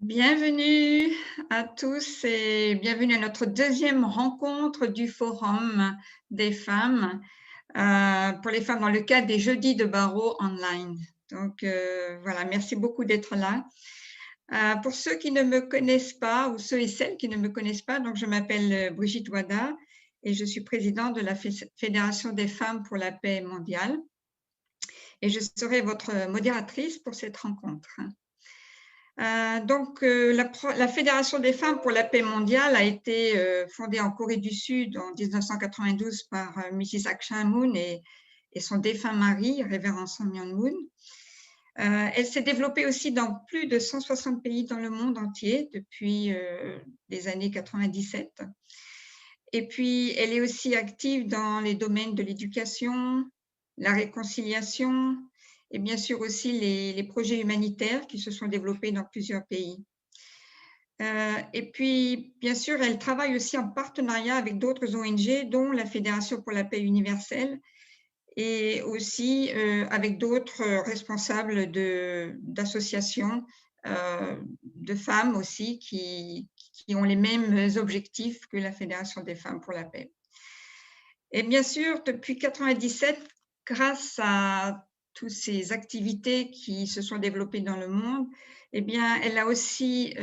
Bienvenue à tous et bienvenue à notre deuxième rencontre du Forum des femmes pour les femmes dans le cadre des jeudis de barreau online. Donc voilà, merci beaucoup d'être là. Pour ceux qui ne me connaissent pas ou ceux et celles qui ne me connaissent pas, donc je m'appelle Brigitte Wada et je suis présidente de la Fédération des femmes pour la paix mondiale et je serai votre modératrice pour cette rencontre. La Fédération des femmes pour la paix mondiale a été fondée en Corée du Sud en 1992 par Mrs. Aung San Suu Kyi et son défunt mari, révérend Son Myung Moon. Elle s'est développée aussi dans plus de 160 pays dans le monde entier depuis les années 97. Et puis, elle est aussi active dans les domaines de l'éducation, la réconciliation, et bien sûr aussi les projets humanitaires qui se sont développés dans plusieurs pays. Et puis, bien sûr, elle travaille aussi en partenariat avec d'autres ONG, dont la Fédération pour la paix universelle, et aussi avec d'autres responsables d'associations de femmes aussi qui ont les mêmes objectifs que la Fédération des femmes pour la paix. Et bien sûr, depuis 1997, grâce à toutes ces activités qui se sont développées dans le monde, eh bien, elle a aussi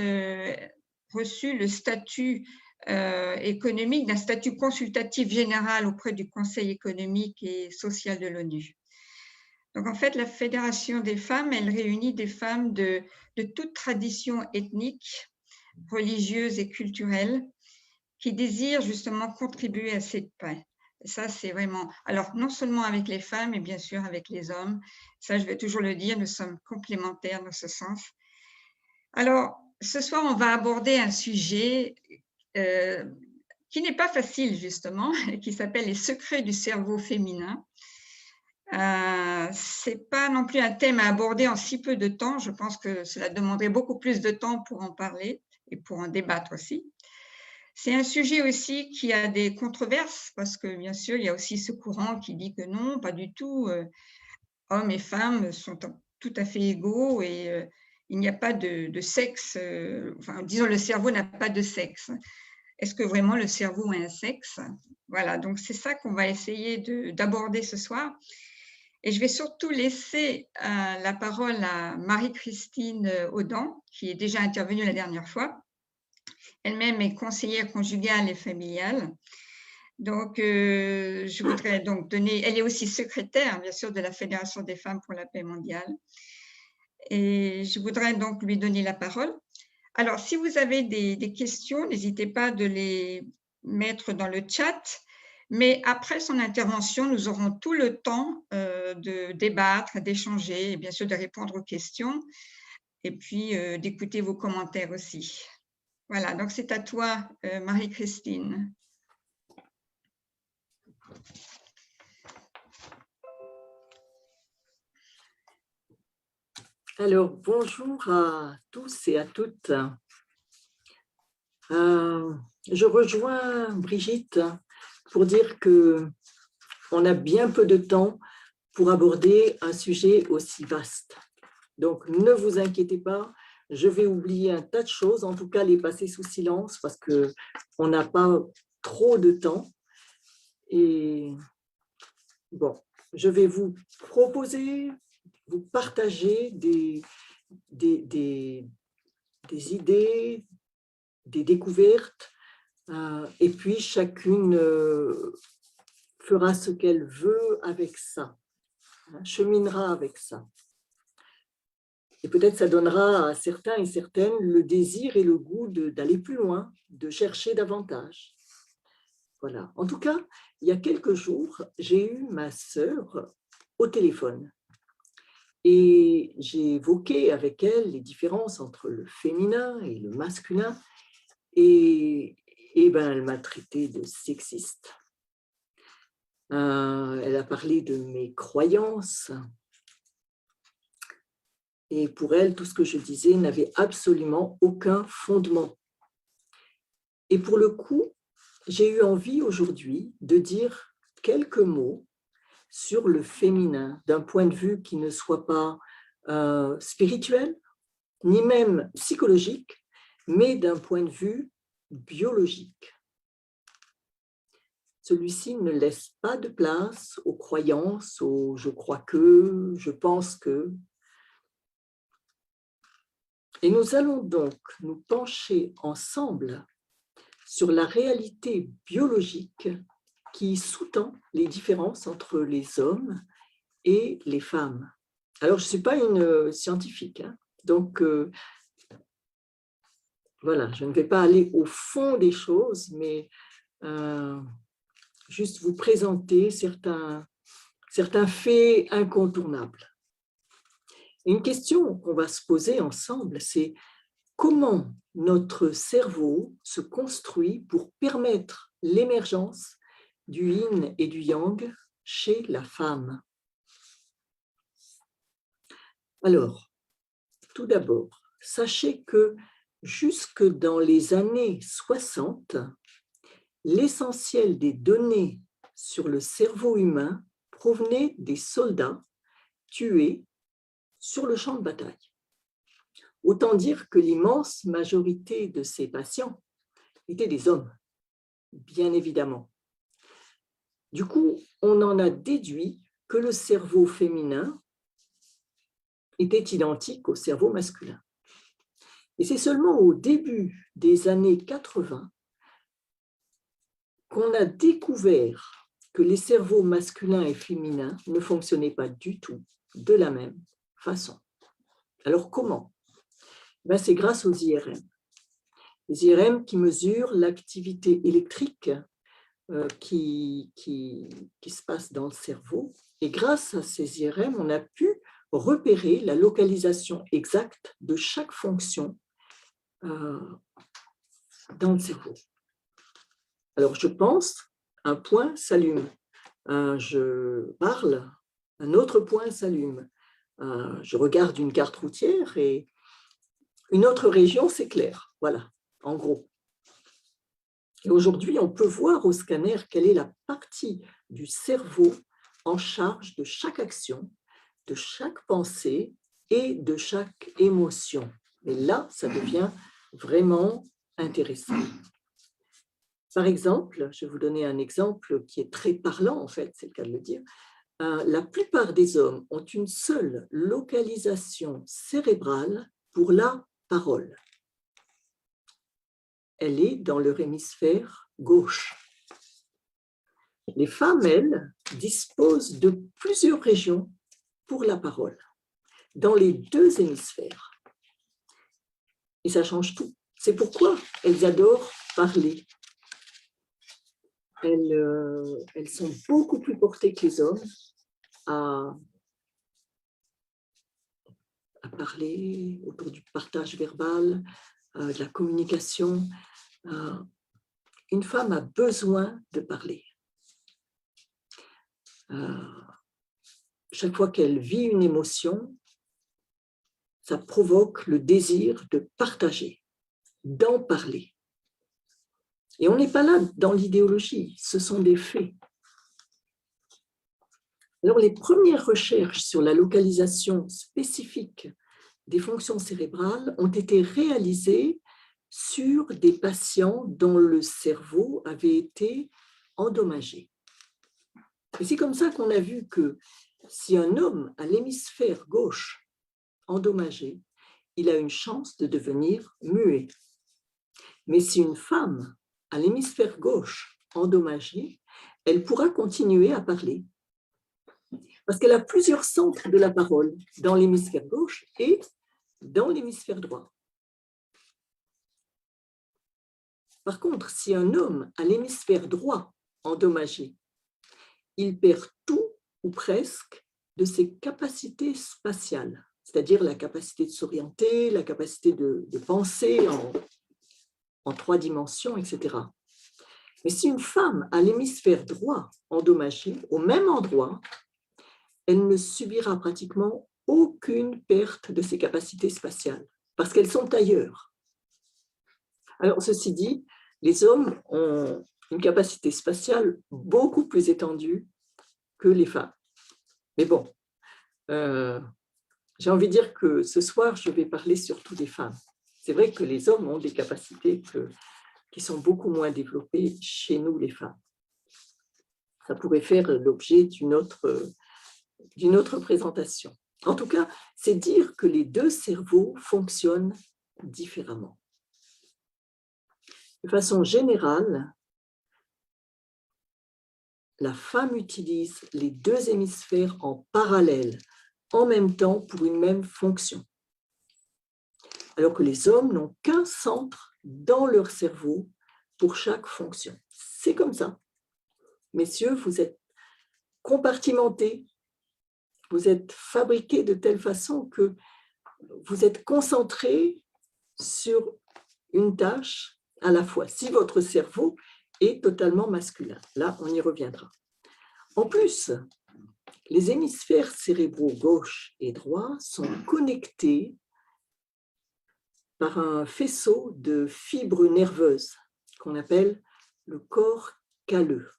reçu le statut économique d'un statut consultatif général auprès du Conseil économique et social de l'ONU. Donc, en fait, la Fédération des femmes, elle réunit des femmes de toute tradition ethnique, religieuse et culturelle qui désirent justement contribuer à cette paix. Ça, c'est vraiment… Alors, non seulement avec les femmes, mais bien sûr avec les hommes. Ça, je vais toujours le dire, nous sommes complémentaires dans ce sens. Alors, ce soir, on va aborder un sujet qui n'est pas facile, justement, qui s'appelle les secrets du cerveau féminin. Ce n'est pas non plus un thème à aborder en si peu de temps. Je pense que cela demanderait beaucoup plus de temps pour en parler et pour en débattre aussi. C'est un sujet aussi qui a des controverses parce que, bien sûr, il y a aussi ce courant qui dit que non, pas du tout, hommes et femmes sont tout à fait égaux et il n'y a pas de sexe, enfin, disons, le cerveau n'a pas de sexe. Est-ce que vraiment le cerveau a un sexe? Voilà, donc c'est ça qu'on va essayer d'aborder ce soir. Et je vais surtout laisser la parole à Marie-Christine Audan, qui est déjà intervenue la dernière fois. Elle-même est conseillère conjugale et familiale. Donc, je voudrais donc donner… Elle est aussi secrétaire, bien sûr, de la Fédération des femmes pour la paix mondiale. Et je voudrais donc lui donner la parole. Alors, si vous avez des questions, n'hésitez pas de les mettre dans le chat. Mais après son intervention, nous aurons tout le temps de débattre, d'échanger et bien sûr de répondre aux questions et puis d'écouter vos commentaires aussi. Voilà, donc c'est à toi, Marie-Christine. Alors, bonjour à tous et à toutes. Je rejoins Brigitte pour dire qu'on a bien peu de temps pour aborder un sujet aussi vaste. Donc, ne vous inquiétez pas, je vais oublier un tas de choses, en tout cas les passer sous silence parce qu'on n'a pas trop de temps. Et bon, je vais vous proposer, vous partager des idées, des découvertes, et puis chacune fera ce qu'elle veut avec ça, cheminera avec ça. Et peut-être ça donnera à certains et certaines le désir et le goût d'aller plus loin, de chercher davantage. Voilà. En tout cas, il y a quelques jours, j'ai eu ma sœur au téléphone. Et j'ai évoqué avec elle les différences entre le féminin et le masculin. Et elle m'a traité de sexiste. Elle a parlé de mes croyances. Et pour elle, tout ce que je disais n'avait absolument aucun fondement. Et pour le coup, j'ai eu envie aujourd'hui de dire quelques mots sur le féminin, d'un point de vue qui ne soit pas spirituel, ni même psychologique, mais d'un point de vue biologique. Celui-ci ne laisse pas de place aux croyances, aux « je crois que »,« je pense que ». Et nous allons donc nous pencher ensemble sur la réalité biologique qui sous-tend les différences entre les hommes et les femmes. Alors, je ne suis pas une scientifique, hein, donc voilà, je ne vais pas aller au fond des choses, mais juste vous présenter certains faits incontournables. Et une question qu'on va se poser ensemble, c'est comment notre cerveau se construit pour permettre l'émergence du yin et du yang chez la femme. Alors, tout d'abord, sachez que jusque dans les années 60, l'essentiel des données sur le cerveau humain provenait des soldats tués sur le champ de bataille. Autant dire que l'immense majorité de ces patients étaient des hommes, bien évidemment. Du coup, on en a déduit que le cerveau féminin était identique au cerveau masculin. Et c'est seulement au début des années 80 qu'on a découvert que les cerveaux masculins et féminins ne fonctionnaient pas du tout de la même façon. Alors comment? C'est grâce aux IRM. Les IRM qui mesurent l'activité électrique qui se passe dans le cerveau. Et grâce à ces IRM, on a pu repérer la localisation exacte de chaque fonction dans le cerveau. Alors, je pense, un point s'allume. Je parle, un autre point s'allume. Je regarde une carte routière et une autre région s'éclaire. Voilà, en gros. Et aujourd'hui, on peut voir au scanner quelle est la partie du cerveau en charge de chaque action, de chaque pensée et de chaque émotion. Et là, ça devient vraiment intéressant. Par exemple, je vais vous donner un exemple qui est très parlant, en fait, c'est le cas de le dire. La plupart des hommes ont une seule localisation cérébrale pour la parole. Elle est dans leur hémisphère gauche. Les femmes, elles, disposent de plusieurs régions pour la parole, dans les deux hémisphères. Et ça change tout. C'est pourquoi elles adorent parler. Elles sont beaucoup plus portées que les hommes à parler autour du partage verbal, de la communication. Une femme a besoin de parler. Chaque fois qu'elle vit une émotion, ça provoque le désir de partager, d'en parler. Et on n'est pas là dans l'idéologie, ce sont des faits. Alors, les premières recherches sur la localisation spécifique des fonctions cérébrales ont été réalisées sur des patients dont le cerveau avait été endommagé. Et c'est comme ça qu'on a vu que si un homme a l'hémisphère gauche endommagé, il a une chance de devenir muet. Mais si une femme a l'hémisphère gauche endommagé, elle pourra continuer à parler. Parce qu'elle a plusieurs centres de la parole dans l'hémisphère gauche et dans l'hémisphère droit. Par contre, si un homme a l'hémisphère droit endommagé, il perd tout ou presque de ses capacités spatiales, c'est-à-dire la capacité de s'orienter, la capacité de penser en 3 dimensions, etc. Mais si une femme a l'hémisphère droit endommagé au même endroit, elle ne subira pratiquement aucune perte de ses capacités spatiales, parce qu'elles sont ailleurs. Alors, ceci dit, les hommes ont une capacité spatiale beaucoup plus étendue que les femmes. Mais bon, j'ai envie de dire que ce soir, je vais parler surtout des femmes. C'est vrai que les hommes ont des capacités qui sont beaucoup moins développées chez nous, les femmes. Ça pourrait faire l'objet d'une autre présentation. En tout cas, c'est dire que les deux cerveaux fonctionnent différemment. De façon générale, la femme utilise les deux hémisphères en parallèle, en même temps pour une même fonction. Alors que les hommes n'ont qu'un centre dans leur cerveau pour chaque fonction. C'est comme ça. Messieurs, vous êtes compartimentés, vous êtes fabriqués de telle façon que vous êtes concentrés sur une tâche à la fois, si votre cerveau est totalement masculin. Là, on y reviendra. En plus, les hémisphères cérébraux gauche et droit sont connectés par un faisceau de fibres nerveuses qu'on appelle le corps calleux.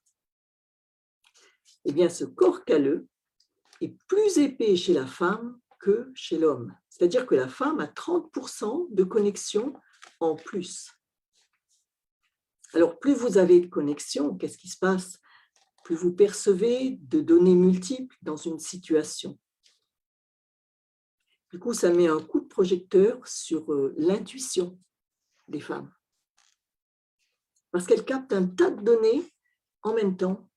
Eh bien, ce corps calleux est plus épais chez la femme que chez l'homme. C'est-à-dire que la femme a 30% de connexion en plus. Alors, plus vous avez de connexion, qu'est-ce qui se passe? Plus vous percevez de données multiples dans une situation. Du coup, ça met un coup de projecteur sur l'intuition des femmes. Parce qu'elles captent un tas de données en même temps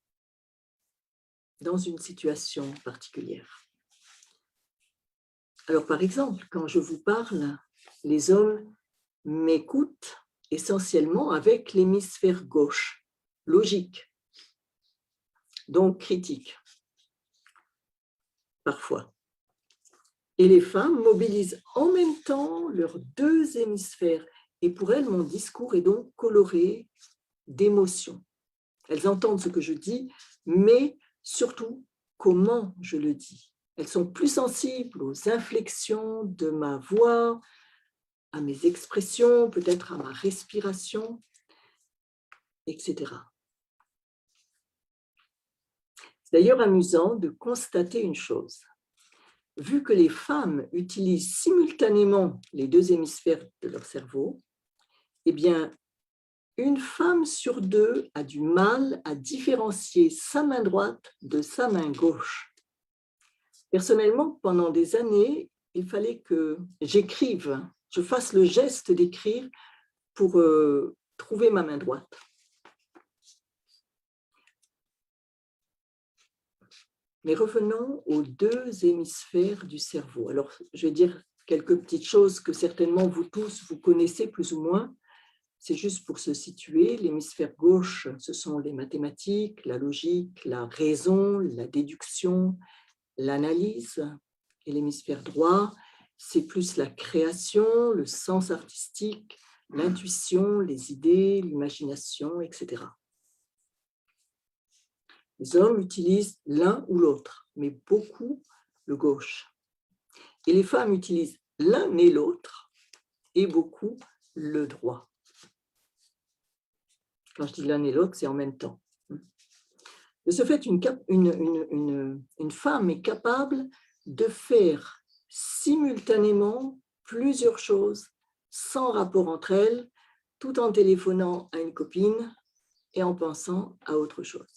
dans une situation particulière. Alors, par exemple, quand je vous parle, les hommes m'écoutent essentiellement avec l'hémisphère gauche, logique, donc critique, parfois. Et les femmes mobilisent en même temps leurs deux hémisphères. Et pour elles, mon discours est donc coloré d'émotions. Elles entendent ce que je dis, mais surtout comment je le dis. Elles sont plus sensibles aux inflexions de ma voix, à mes expressions, peut-être à ma respiration, etc. C'est d'ailleurs amusant de constater une chose. Vu que les femmes utilisent simultanément les deux hémisphères de leur cerveau, eh bien, une femme sur deux a du mal à différencier sa main droite de sa main gauche. Personnellement, pendant des années, il fallait que j'écrive, je fasse le geste d'écrire pour trouver ma main droite. Mais revenons aux deux hémisphères du cerveau. Alors, je vais dire quelques petites choses que certainement vous tous, vous connaissez plus ou moins. C'est juste pour se situer. L'hémisphère gauche, ce sont les mathématiques, la logique, la raison, la déduction, l'analyse. Et l'hémisphère droit, c'est plus la création, le sens artistique, l'intuition, les idées, l'imagination, etc. Les hommes utilisent l'un ou l'autre, mais beaucoup le gauche. Et les femmes utilisent l'un et l'autre, et beaucoup le droit. Quand je dis l'un et l'autre, c'est en même temps. De ce fait, une femme est capable de faire simultanément plusieurs choses sans rapport entre elles, tout en téléphonant à une copine et en pensant à autre chose.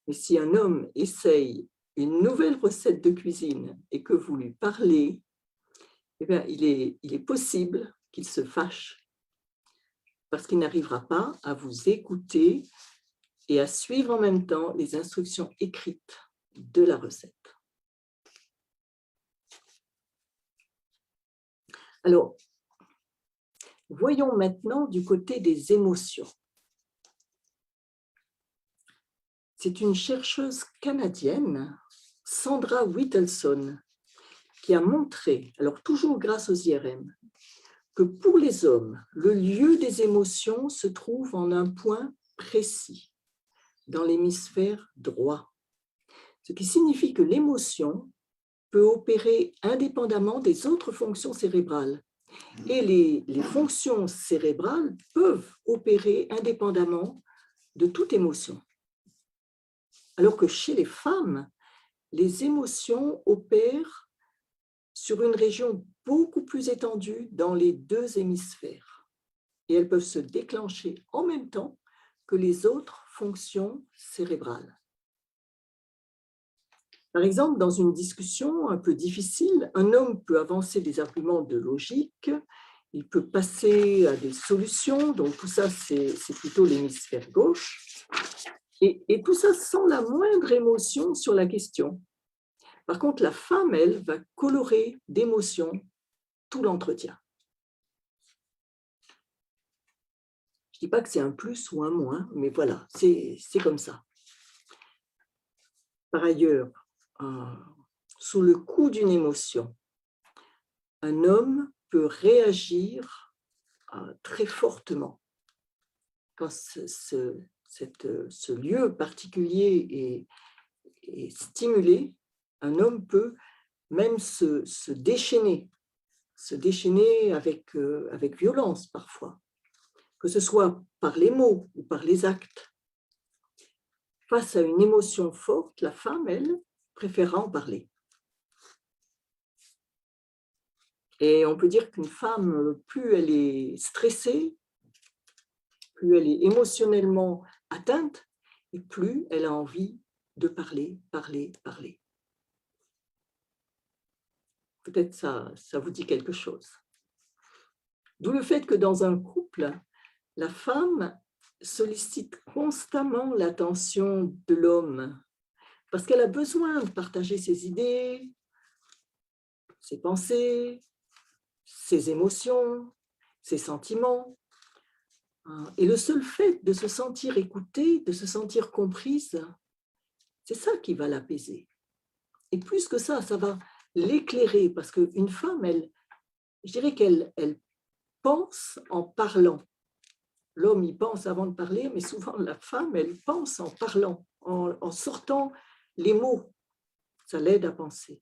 Mais si un homme essaye une nouvelle recette de cuisine et que vous lui parlez, eh bien, il est possible qu'il se fâche parce qu'il n'arrivera pas à vous écouter et à suivre en même temps les instructions écrites de la recette. Alors, voyons maintenant du côté des émotions. C'est une chercheuse canadienne, Sandra Whittleson, qui a montré, alors toujours grâce aux IRM, que pour les hommes, le lieu des émotions se trouve en un point précis, dans l'hémisphère droit, ce qui signifie que l'émotion peut opérer indépendamment des autres fonctions cérébrales. Et les fonctions cérébrales peuvent opérer indépendamment de toute émotion. Alors que chez les femmes, les émotions opèrent sur une région beaucoup plus étendue dans les deux hémisphères. Et elles peuvent se déclencher en même temps que les autres fonctions cérébrales. Par exemple, dans une discussion un peu difficile, un homme peut avancer des arguments de logique, il peut passer à des solutions, donc tout ça, c'est plutôt l'hémisphère gauche, et tout ça sans la moindre émotion sur la question. Par contre, la femme, elle, va colorer d'émotions tout l'entretien. Je ne dis pas que c'est un plus ou un moins, mais voilà, c'est comme ça. Par ailleurs, sous le coup d'une émotion, un homme peut réagir très fortement. Quand ce lieu particulier est stimulé, un homme peut même se déchaîner avec violence parfois, que ce soit par les mots ou par les actes. Face à une émotion forte, la femme, elle, préférera en parler. Et on peut dire qu'une femme, plus elle est stressée, plus elle est émotionnellement atteinte, et plus elle a envie de parler. Peut-être ça vous dit quelque chose. D'où le fait que dans un couple, la femme sollicite constamment l'attention de l'homme parce qu'elle a besoin de partager ses idées, ses pensées, ses émotions, ses sentiments. Et le seul fait de se sentir écoutée, de se sentir comprise, c'est ça qui va l'apaiser. Et plus que ça va l'éclairer parce qu'une femme, je dirais qu'elle pense en parlant. L'homme, il pense avant de parler, mais souvent la femme, elle pense en parlant, en sortant les mots. Ça l'aide à penser.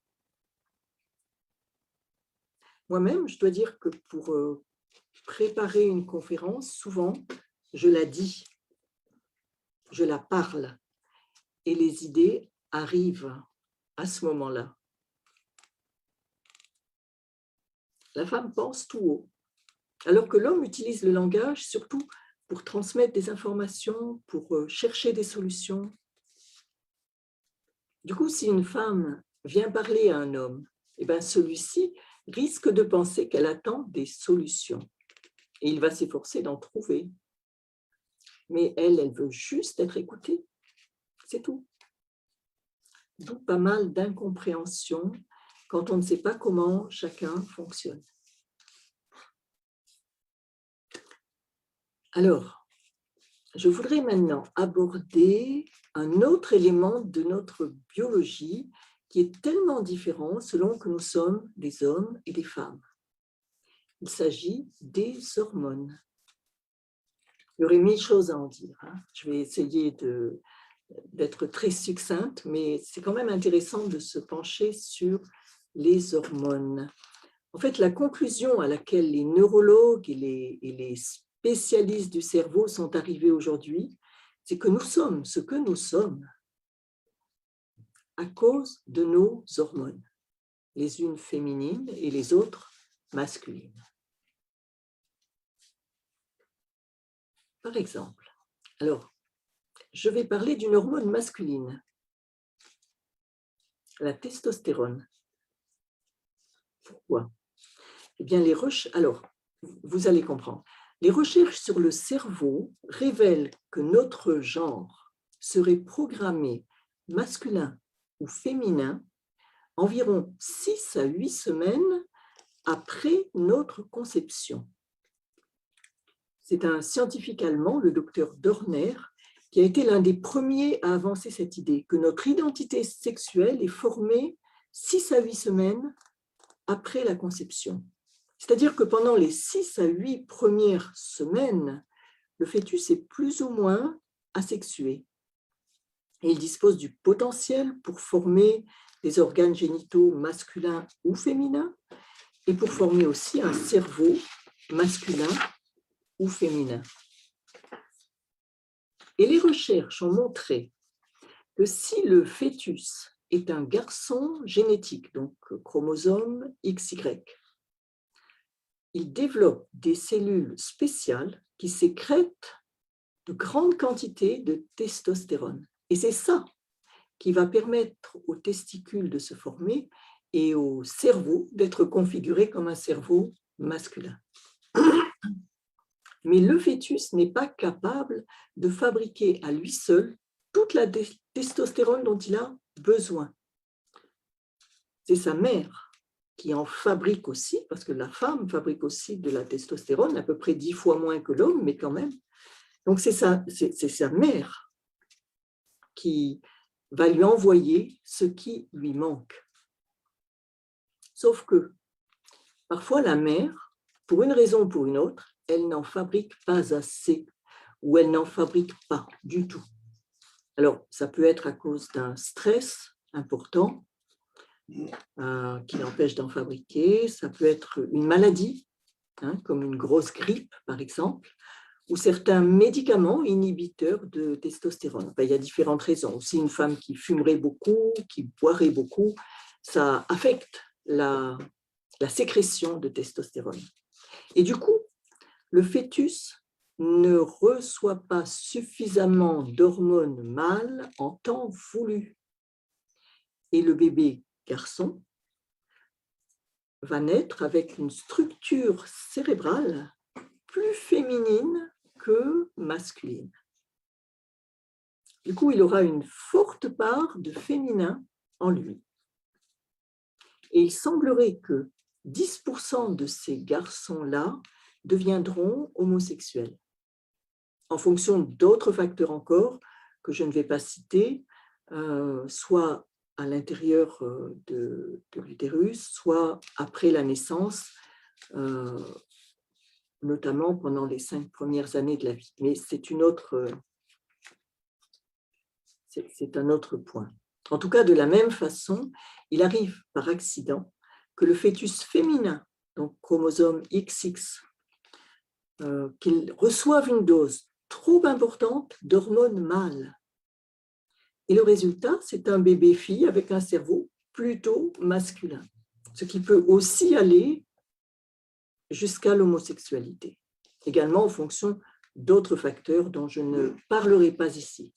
Moi-même, je dois dire que pour préparer une conférence, souvent, je la dis, je la parle, et les idées arrivent à ce moment-là. La femme pense tout haut, alors que l'homme utilise le langage surtout pour transmettre des informations, pour chercher des solutions. Du coup, si une femme vient parler à un homme, eh bien, celui-ci risque de penser qu'elle attend des solutions. Et il va s'efforcer d'en trouver. Mais elle veut juste être écoutée. C'est tout. D'où pas mal d'incompréhension quand on ne sait pas comment chacun fonctionne. Alors, je voudrais maintenant aborder un autre élément de notre biologie qui est tellement différent selon que nous sommes des hommes et des femmes. Il s'agit des hormones. Il y aurait 1000 choses à en dire. Je vais essayer d'être très succincte, mais c'est quand même intéressant de se pencher sur les hormones. En fait, la conclusion à laquelle les neurologues et les spécialistes du cerveau sont arrivés aujourd'hui, c'est que nous sommes ce que nous sommes à cause de nos hormones, les unes féminines et les autres masculines. Par exemple, alors, je vais parler d'une hormone masculine, la testostérone. Pourquoi? Eh bien, vous allez comprendre. Les recherches sur le cerveau révèlent que notre genre serait programmé masculin ou féminin environ 6 à 8 semaines après notre conception. C'est un scientifique allemand, le docteur Dorner, qui a été l'un des premiers à avancer cette idée, que notre identité sexuelle est formée 6 à 8 semaines après la conception. C'est-à-dire que pendant les 6 à 8 premières semaines, le fœtus est plus ou moins asexué. Et il dispose du potentiel pour former des organes génitaux masculins ou féminins et pour former aussi un cerveau masculin ou féminin. Et les recherches ont montré que si le fœtus est un garçon génétique, donc chromosome XY. Il développe des cellules spéciales qui sécrètent de grandes quantités de testostérone. Et c'est ça qui va permettre aux testicules de se former et au cerveau d'être configuré comme un cerveau masculin. Mais le fœtus n'est pas capable de fabriquer à lui seul toute la testostérone dont il a besoin. C'est sa mère qui en fabrique aussi, parce que la femme fabrique aussi de la testostérone, à peu près 10 fois moins que l'homme, mais quand même. Donc c'est sa mère qui va lui envoyer ce qui lui manque. Sauf que parfois la mère, pour une raison ou pour une autre, elle n'en fabrique pas assez ou elle n'en fabrique pas du tout. Alors, ça peut être à cause d'un stress important qui l'empêche d'en fabriquer, ça peut être une maladie, comme une grosse grippe par exemple, ou certains médicaments inhibiteurs de testostérone. Il y a différentes raisons. Aussi, une femme qui fumerait beaucoup, qui boirait beaucoup, ça affecte la sécrétion de testostérone. Et du coup, le fœtus ne reçoit pas suffisamment d'hormones mâles en temps voulu. Et le bébé garçon va naître avec une structure cérébrale plus féminine que masculine. Du coup, il aura une forte part de féminin en lui. Et il semblerait que 10% de ces garçons-là deviendront homosexuels, en fonction d'autres facteurs encore que je ne vais pas citer, soit à l'intérieur de l'utérus, soit après la naissance, notamment pendant les 5 premières années de la vie. Mais c'est un autre point. En tout cas, de la même façon, il arrive par accident que le fœtus féminin, donc chromosome XX, qu'il reçoive une dose trop importante d'hormones mâles. Et le résultat, c'est un bébé-fille avec un cerveau plutôt masculin, ce qui peut aussi aller jusqu'à l'homosexualité, également en fonction d'autres facteurs dont je ne parlerai pas ici.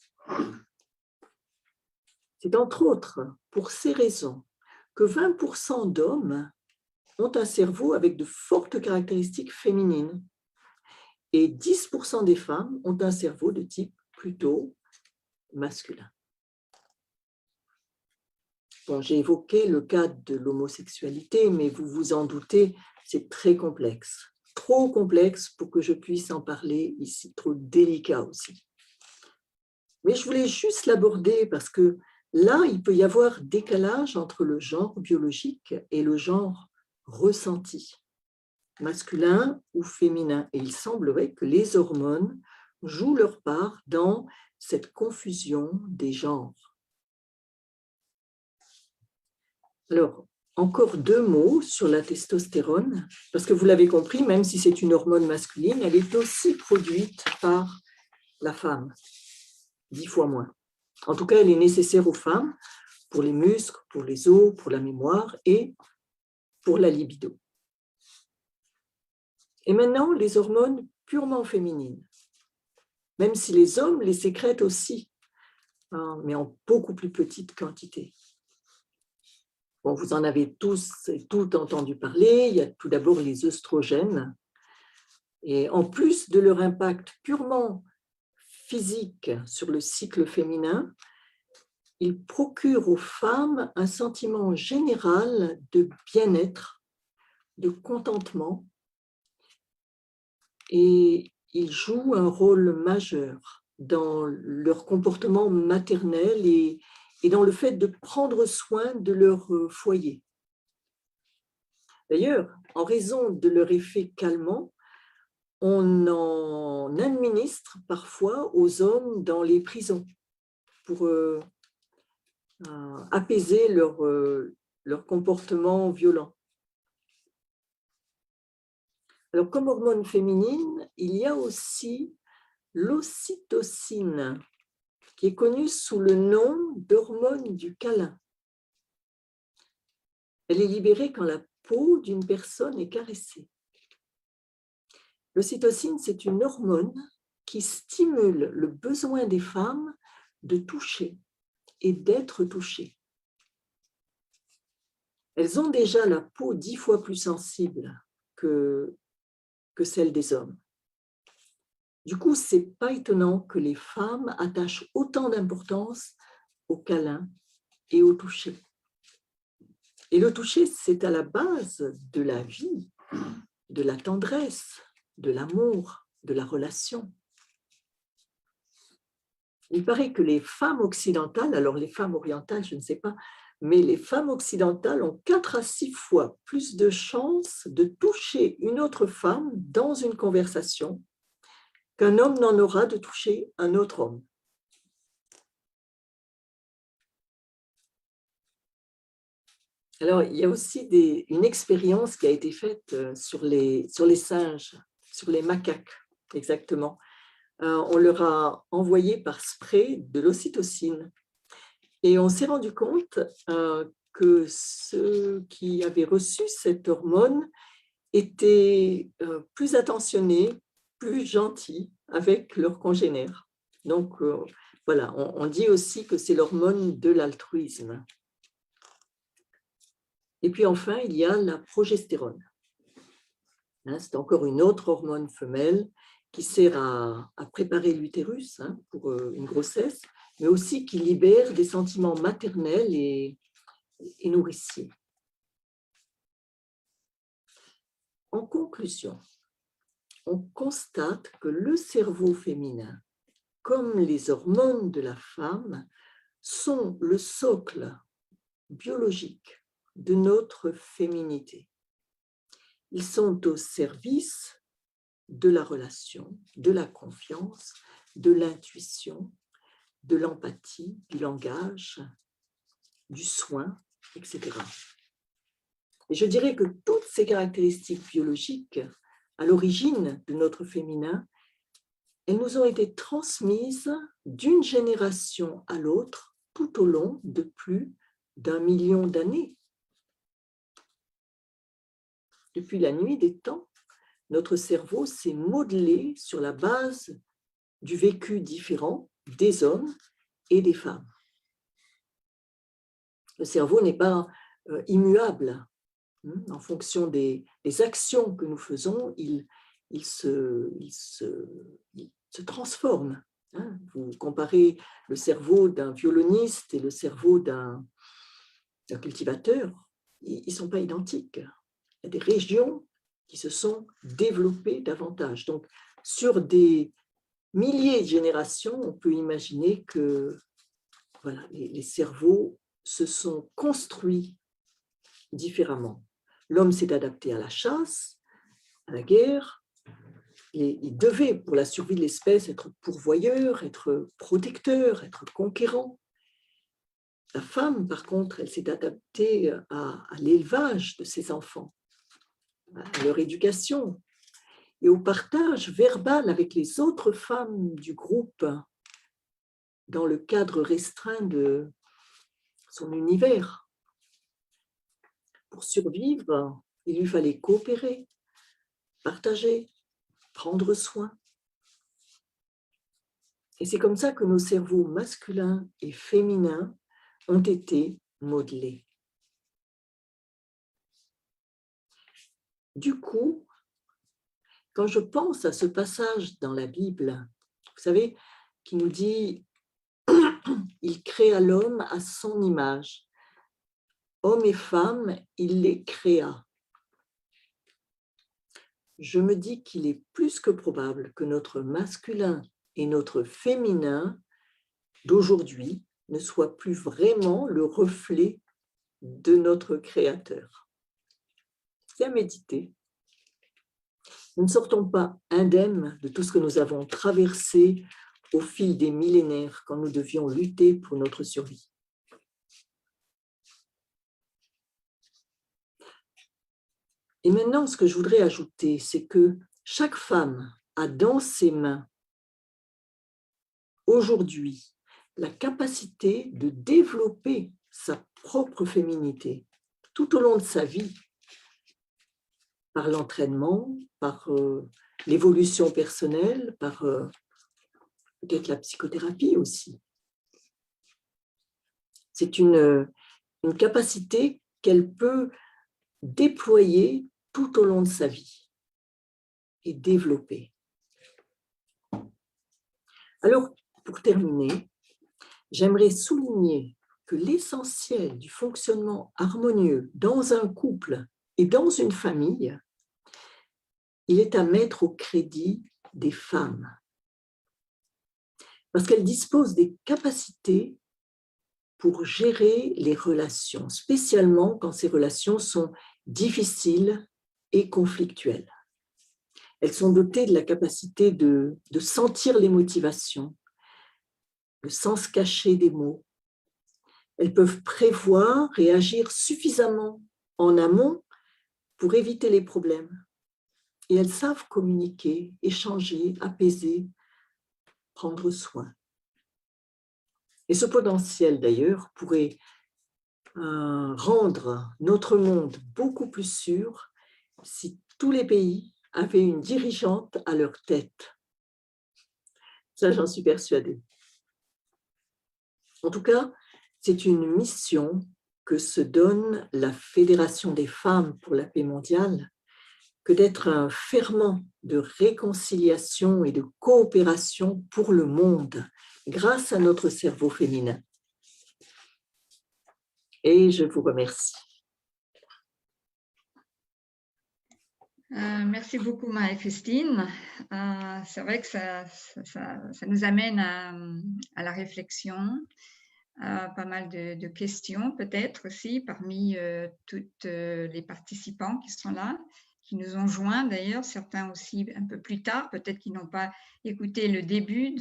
C'est entre autres pour ces raisons que 20% d'hommes ont un cerveau avec de fortes caractéristiques féminines et 10% des femmes ont un cerveau de type plutôt masculin. Bon, j'ai évoqué le cas de l'homosexualité, mais vous vous en doutez, c'est très complexe. Trop complexe pour que je puisse en parler ici, trop délicat aussi. Mais je voulais juste l'aborder parce que là, il peut y avoir décalage entre le genre biologique et le genre ressenti, masculin ou féminin. Et il semblerait que les hormones jouent leur part dans cette confusion des genres. Alors, encore 2 mots sur la testostérone, parce que vous l'avez compris, même si c'est une hormone masculine, elle est aussi produite par la femme, 10 fois moins. En tout cas, elle est nécessaire aux femmes pour les muscles, pour les os, pour la mémoire et pour la libido. Et maintenant, les hormones purement féminines, même si les hommes les sécrètent aussi, mais en beaucoup plus petite quantité. Bon, vous en avez tous et toutes entendu parler. Il y a tout d'abord les œstrogènes. Et en plus de leur impact purement physique sur le cycle féminin, ils procurent aux femmes un sentiment général de bien-être, de contentement, et ils jouent un rôle majeur dans leur comportement maternel et dans le fait de prendre soin de leur foyer. D'ailleurs, en raison de leur effet calmant, on en administre parfois aux hommes dans les prisons pour apaiser leur comportement violent. Alors, comme hormone féminine, il y a aussi l'ocytocine, qui est connue sous le nom d'hormone du câlin. Elle est libérée quand la peau d'une personne est caressée. L'ocytocine, c'est une hormone qui stimule le besoin des femmes de toucher et d'être touchées. Elles ont déjà la peau 10 fois plus sensible que celle des hommes. Du coup, ce n'est pas étonnant que les femmes attachent autant d'importance au câlin et au toucher. Et le toucher, c'est à la base de la vie, de la tendresse, de l'amour, de la relation. Il paraît que les femmes occidentales, alors les femmes orientales, je ne sais pas, mais les femmes occidentales ont 4 à 6 fois plus de chances de toucher une autre femme dans une conversation qu'un homme n'en aura de toucher un autre homme. Alors, il y a aussi une expérience qui a été faite sur les singes, sur les macaques, exactement. On leur a envoyé par spray de l'ocytocine. Et on s'est rendu compte que ceux qui avaient reçu cette hormone étaient plus attentionnés, plus gentils avec leurs congénères. Donc, voilà, on dit aussi que c'est l'hormone de l'altruisme. Et puis enfin, il y a la progestérone. C'est encore une autre hormone femelle qui sert à préparer l'utérus pour une grossesse, mais aussi qui libère des sentiments maternels et nourriciers. En conclusion, on constate que le cerveau féminin, comme les hormones de la femme, sont le socle biologique de notre féminité. Ils sont au service de la relation, de la confiance, de l'intuition, de l'empathie, du langage, du soin, etc. Et je dirais que toutes ces caractéristiques biologiques, à l'origine de notre féminin, elles nous ont été transmises d'une génération à l'autre tout au long de plus d'1 million d'années. Depuis la nuit des temps, notre cerveau s'est modelé sur la base du vécu différent des hommes et des femmes. Le cerveau n'est pas immuable. En fonction des actions que nous faisons, il se transforme. Vous comparez le cerveau d'un violoniste et le cerveau d'un cultivateur, ils ne sont pas identiques. Il y a des régions qui se sont développées davantage. Donc, sur des milliers de générations, on peut imaginer que voilà, les cerveaux se sont construits différemment. L'homme s'est adapté à la chasse, à la guerre, et il devait, pour la survie de l'espèce, être pourvoyeur, être protecteur, être conquérant. La femme, par contre, elle s'est adaptée à l'élevage de ses enfants, à leur éducation et au partage verbal avec les autres femmes du groupe dans le cadre restreint de son univers. Pour survivre, il lui fallait coopérer, partager, prendre soin. Et c'est comme ça que nos cerveaux masculins et féminins ont été modelés. Du coup, quand je pense à ce passage dans la Bible, vous savez, qui nous dit « Il créa l'homme à son image, homme et femme, il les créa ». Je me dis qu'il est plus que probable que notre masculin et notre féminin d'aujourd'hui ne soient plus vraiment le reflet de notre Créateur. C'est à méditer. Nous ne sortons pas indemnes de tout ce que nous avons traversé au fil des millénaires quand nous devions lutter pour notre survie. Et maintenant, ce que je voudrais ajouter, c'est que chaque femme a dans ses mains aujourd'hui la capacité de développer sa propre féminité, tout au long de sa vie, par l'entraînement, par l'évolution personnelle, par peut-être la psychothérapie aussi. C'est une capacité qu'elle peut déployer tout au long de sa vie et développer. Alors, pour terminer, j'aimerais souligner que l'essentiel du fonctionnement harmonieux dans un couple et dans une famille, il est à mettre au crédit des femmes. Parce qu'elles disposent des capacités pour gérer les relations, spécialement quand ces relations sont difficiles et conflictuelles. Elles sont dotées de la capacité de sentir les motivations, le sens caché des mots. Elles peuvent prévoir et agir suffisamment en amont pour éviter les problèmes. Et elles savent communiquer, échanger, apaiser, prendre soin. Et ce potentiel, d'ailleurs, pourrait rendre notre monde beaucoup plus sûr si tous les pays avaient une dirigeante à leur tête. Ça, j'en suis persuadée. En tout cas, c'est une mission que se donne la Fédération des femmes pour la paix mondiale, que d'être un ferment de réconciliation et de coopération pour le monde, grâce à notre cerveau féminin. Et je vous remercie. Merci beaucoup Marie-Christine. C'est vrai que ça nous amène à la réflexion, pas mal de questions peut-être aussi parmi toutes les participants qui sont là, qui nous ont joints d'ailleurs, certains aussi un peu plus tard, peut-être qu'ils n'ont pas écouté le début.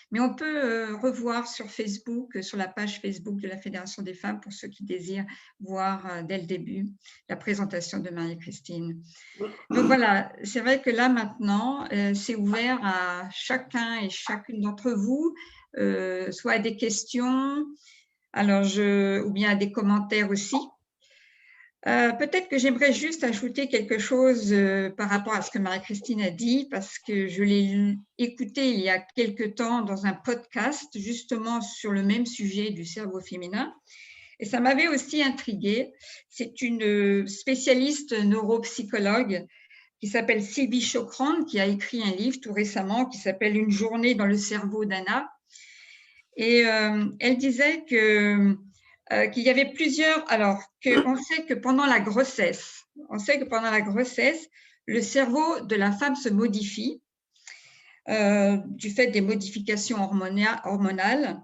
Mais on peut revoir sur Facebook, sur la page Facebook de la Fédération des femmes, pour ceux qui désirent voir dès le début la présentation de Marie-Christine. Donc voilà, c'est vrai que là maintenant, c'est ouvert à chacun et chacune d'entre vous, soit à des questions, ou bien à des commentaires aussi. Peut-être que j'aimerais juste ajouter quelque chose par rapport à ce que Marie-Christine a dit, parce que je l'ai écouté il y a quelque temps dans un podcast, justement sur le même sujet du cerveau féminin. Et ça m'avait aussi intriguée. C'est une spécialiste neuropsychologue qui s'appelle Sylvie Chokran, qui a écrit un livre tout récemment qui s'appelle « Une journée dans le cerveau d'Anna ». Et elle disait qu'il y avait plusieurs… Alors, on sait que pendant la grossesse, le cerveau de la femme se modifie du fait des modifications hormonales,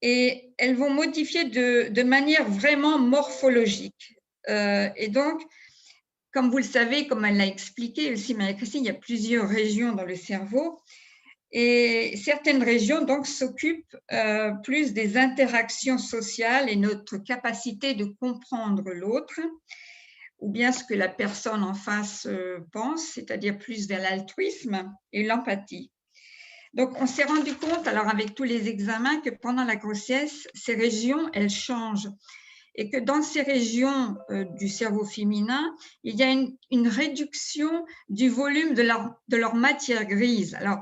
et elles vont modifier de manière vraiment morphologique. Et donc, comme vous le savez, comme elle l'a expliqué aussi Marie-Christine, il y a plusieurs régions dans le cerveau. Et certaines régions donc s'occupent plus des interactions sociales et notre capacité de comprendre l'autre, ou bien ce que la personne en face pense, c'est-à-dire plus vers l'altruisme et l'empathie. Donc, on s'est rendu compte, alors avec tous les examens, que pendant la grossesse, ces régions, elles changent. Et que dans ces régions du cerveau féminin, il y a une réduction du volume de leur matière grise. Alors,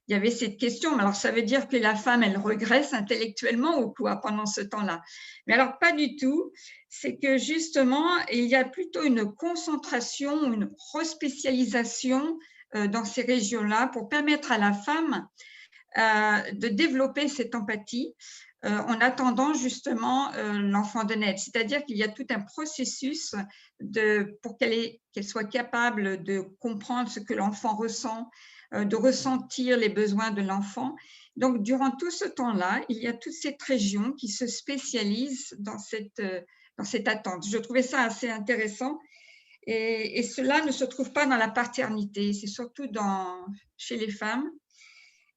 il y avait cette question, alors ça veut dire que la femme, elle regresse intellectuellement ou quoi pendant ce temps-là? Mais alors, pas du tout. C'est que justement, il y a plutôt une concentration, une respécialisation dans ces régions-là pour permettre à la femme de développer cette empathie en attendant justement l'enfant de naître. C'est-à-dire qu'il y a tout un processus pour qu'elle soit capable de comprendre ce que l'enfant ressent, de ressentir les besoins de l'enfant. Donc, durant tout ce temps-là, il y a toute cette région qui se spécialise dans cette attente. Je trouvais ça assez intéressant. Et cela ne se trouve pas dans la paternité, c'est surtout chez les femmes.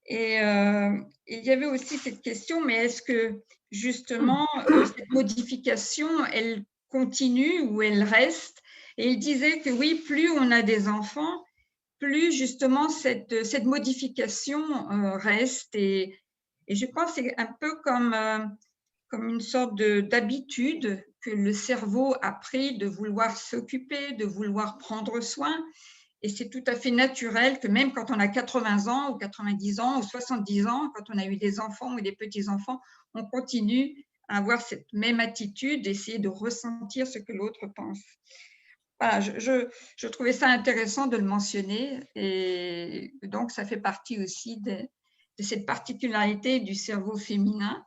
Et il y avait aussi cette question, mais est-ce que justement cette modification, elle continue ou elle reste? Et il disait que oui, plus on a des enfants, plus justement cette modification reste. Et je pense que c'est un peu comme une sorte d'habitude que le cerveau a pris de vouloir s'occuper, de vouloir prendre soin. Et c'est tout à fait naturel que même quand on a 80 ans ou 90 ans ou 70 ans, quand on a eu des enfants ou des petits-enfants, on continue à avoir cette même attitude, d'essayer de ressentir ce que l'autre pense. Voilà, je trouvais ça intéressant de le mentionner et donc ça fait partie aussi de cette particularité du cerveau féminin.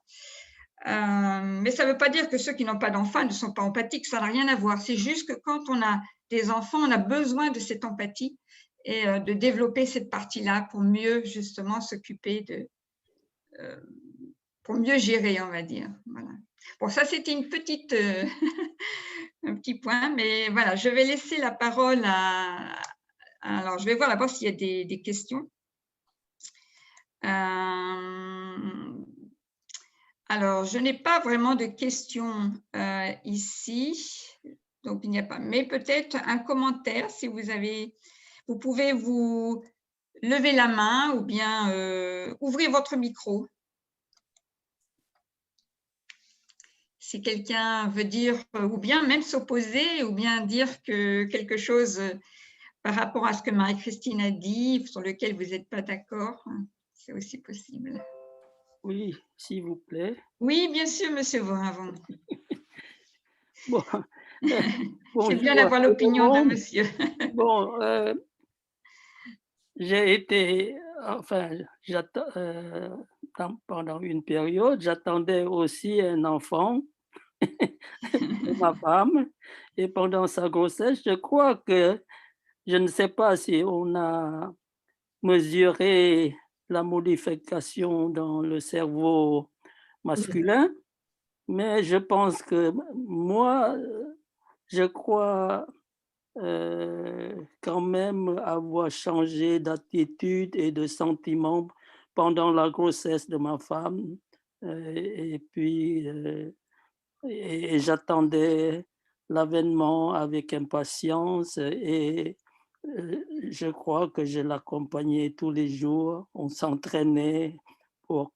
Mais ça ne veut pas dire que ceux qui n'ont pas d'enfants ne sont pas empathiques, ça n'a rien à voir. C'est juste que quand on a des enfants, on a besoin de cette empathie et de développer cette partie-là pour mieux justement s'occuper pour mieux gérer, on va dire. Voilà. Bon, ça c'était une petite, un petit point, mais voilà, je vais laisser la parole alors je vais voir d'abord s'il y a des questions. Alors, je n'ai pas vraiment de questions ici, donc il n'y a pas. Mais peut-être un commentaire, si vous avez, vous pouvez vous lever la main ou bien ouvrir votre micro. Si quelqu'un veut dire, ou bien même s'opposer, ou bien dire que quelque chose par rapport à ce que Marie-Christine a dit, sur lequel vous n'êtes pas d'accord, c'est aussi possible. Oui, s'il vous plaît. Oui, bien sûr, Monsieur Voravon. Bon, C'est bien bonjour à d'avoir tout le l'opinion de monde. monsieur. Bon, j'ai été, enfin, pendant une période, j'attendais aussi un enfant de ma femme et pendant sa grossesse, je crois que, je ne sais pas si on a mesuré la modification dans le cerveau masculin, mais je pense que moi, je crois quand même avoir changé d'attitude et de sentiment pendant la grossesse de ma femme. Et puis, et j'attendais l'avènement avec impatience et je crois que je l'accompagnais tous les jours. On s'entraînait pour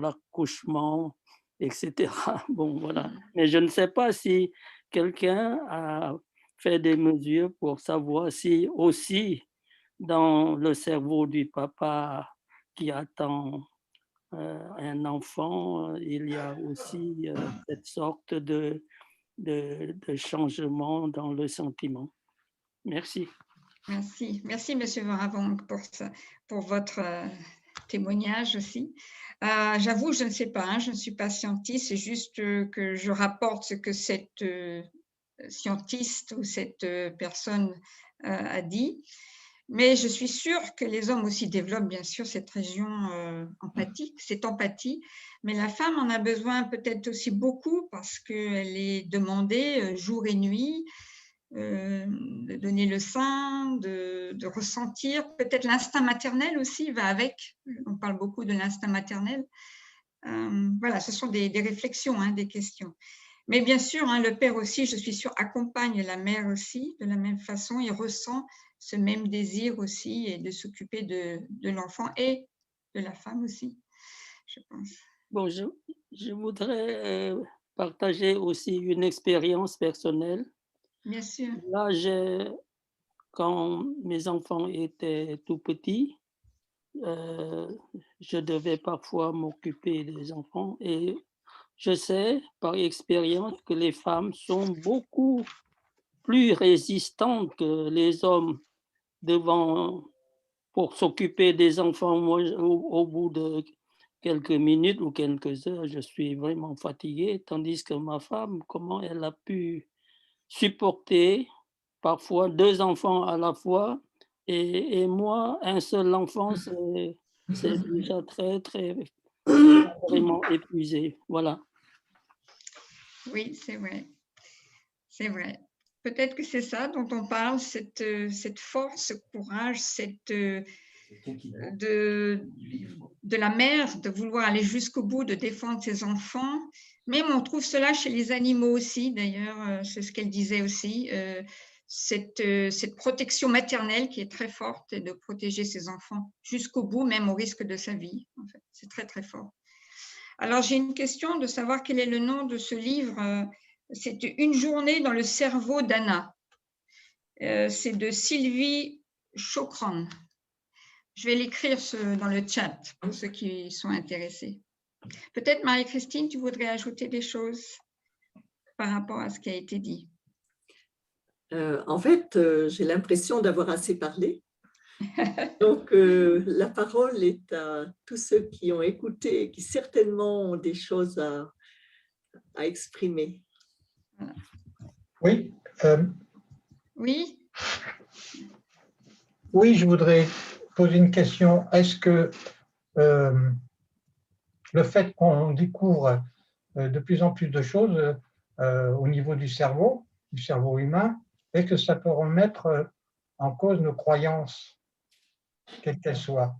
l'accouchement, etc. Bon, voilà. Mais je ne sais pas si quelqu'un a fait des mesures pour savoir si aussi dans le cerveau du papa qui attend un enfant, il y a aussi cette sorte de changement dans le sentiment. Merci. Merci. Merci, Monsieur Voravon, pour votre témoignage aussi. J'avoue, je ne sais pas, hein, je ne suis pas scientiste, c'est juste que je rapporte ce que cette scientiste ou cette personne a dit. Mais je suis sûre que les hommes aussi développent bien sûr cette région empathique, cette empathie, mais la femme en a besoin peut-être aussi beaucoup parce qu'elle est demandée jour et nuit, de donner le sein, de ressentir. Peut-être l'instinct maternel aussi va avec. On parle beaucoup de l'instinct maternel. Voilà, ce sont des réflexions, hein, des questions. Mais bien sûr, hein, le père aussi, je suis sûre, accompagne la mère aussi de la même façon. Il ressent ce même désir aussi et de s'occuper de l'enfant et de la femme aussi, je pense. Bon, je voudrais partager aussi une expérience personnelle. Bien sûr. Là, quand mes enfants étaient tout petits, euh, je devais parfois m'occuper des enfants et je sais par expérience que les femmes sont beaucoup plus résistantes que les hommes devant pour s'occuper des enfants. Moi, au bout de quelques minutes ou quelques heures, je suis vraiment fatigué, tandis que ma femme, comment elle a pu supporter parfois 2 enfants à la fois et moi, un seul enfant, c'est déjà très, très vraiment épuisé. Voilà. Oui, c'est vrai. C'est vrai. Peut-être que c'est ça dont on parle, cette force, ce courage, de la mère, de vouloir aller jusqu'au bout, de défendre ses enfants. Même on trouve cela chez les animaux aussi, d'ailleurs, c'est ce qu'elle disait aussi, cette protection maternelle qui est très forte et de protéger ses enfants jusqu'au bout, même au risque de sa vie. En fait. C'est très, très fort. Alors, j'ai une question de savoir quel est le nom de ce livre C'est une journée dans le cerveau d'Anna. C'est de Sylvie Chokran. Je vais l'écrire dans le chat pour ceux qui sont intéressés. Peut-être, Marie-Christine, tu voudrais ajouter des choses par rapport à ce qui a été dit. En fait, j'ai l'impression d'avoir assez parlé. Donc, la parole est à tous ceux qui ont écouté et qui certainement ont des choses à exprimer. Oui. Oui. Oui, je voudrais poser une question. Est-ce que le fait qu'on découvre de plus en plus de choses au niveau du cerveau humain, est-ce que ça peut remettre en cause nos croyances, quelles qu'elles soient,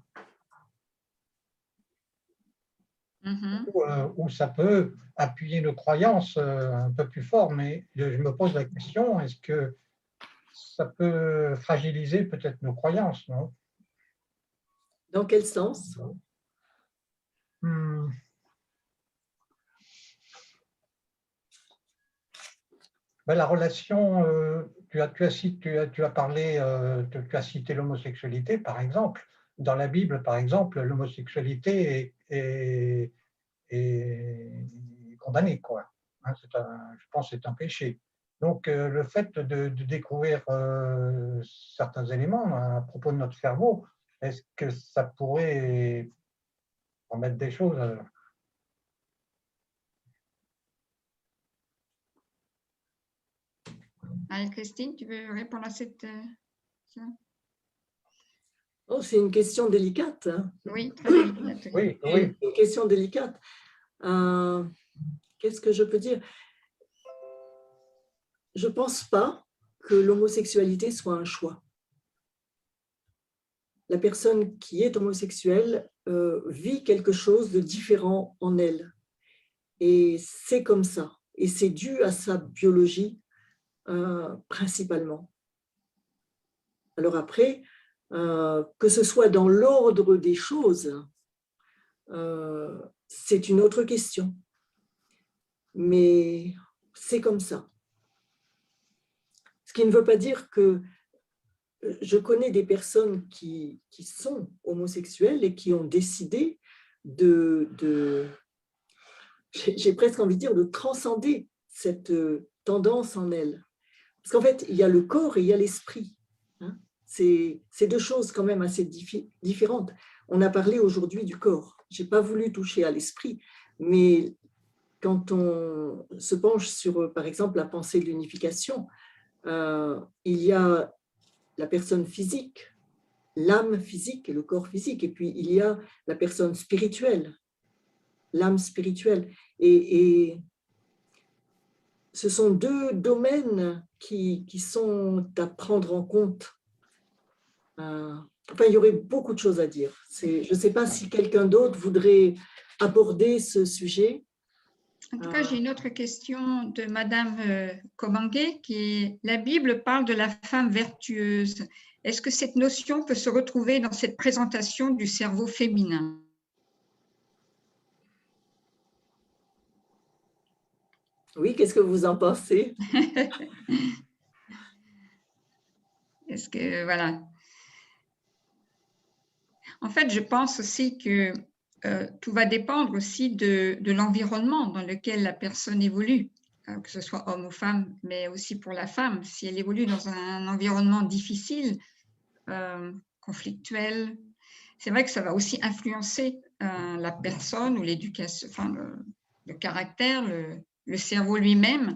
ou ça peut appuyer nos croyances un peu plus fort, mais je me pose la question, est-ce que ça peut fragiliser peut-être nos croyances, non? Dans quel sens? Ben, la relation, tu as parlé, tu as cité l'homosexualité, par exemple. Dans la Bible, par exemple, l'homosexualité est condamnée, quoi. Hein, je pense que c'est un péché. Donc, le fait de découvrir certains éléments à propos de notre cerveau, est-ce que ça pourrait remettre des choses Marie-Christine, tu veux répondre à cette question? Oh, c'est une question délicate. Hein. Oui, très délicate. Oui, oui. Une question délicate. Qu'est-ce que je peux dire? Je ne pense pas que l'homosexualité soit un choix. La personne qui est homosexuelle vit quelque chose de différent en elle. Et c'est comme ça. Et c'est dû à sa biologie principalement. Alors après, que ce soit dans l'ordre des choses, c'est une autre question. Mais c'est comme ça. Ce qui ne veut pas dire que je connais des personnes qui sont homosexuelles et qui ont décidé j'ai presque envie de dire, de transcender cette tendance en elles. Parce qu'en fait, il y a le corps et il y a l'esprit. Hein. C'est deux choses quand même assez différentes. On a parlé aujourd'hui du corps. Je n'ai pas voulu toucher à l'esprit, mais quand on se penche sur, par exemple, la pensée de l'unification, il y a la personne physique, l'âme physique et le corps physique, et puis il y a la personne spirituelle, l'âme spirituelle. Et ce sont deux domaines qui sont à prendre en compte. Enfin, il y aurait beaucoup de choses à dire. Je ne sais pas si quelqu'un d'autre voudrait aborder ce sujet. En tout cas, j'ai une autre question de Madame Kobangué qui est: la Bible parle de la femme vertueuse. Est-ce que cette notion peut se retrouver dans cette présentation du cerveau féminin? Oui, qu'est-ce que vous en pensez? Est-ce que, voilà. En fait, je pense aussi que tout va dépendre aussi de l'environnement dans lequel la personne évolue, que ce soit homme ou femme, mais aussi pour la femme. Si elle évolue dans un environnement difficile, conflictuel, c'est vrai que ça va aussi influencer la personne ou l'éducation, enfin, le caractère, le cerveau lui-même.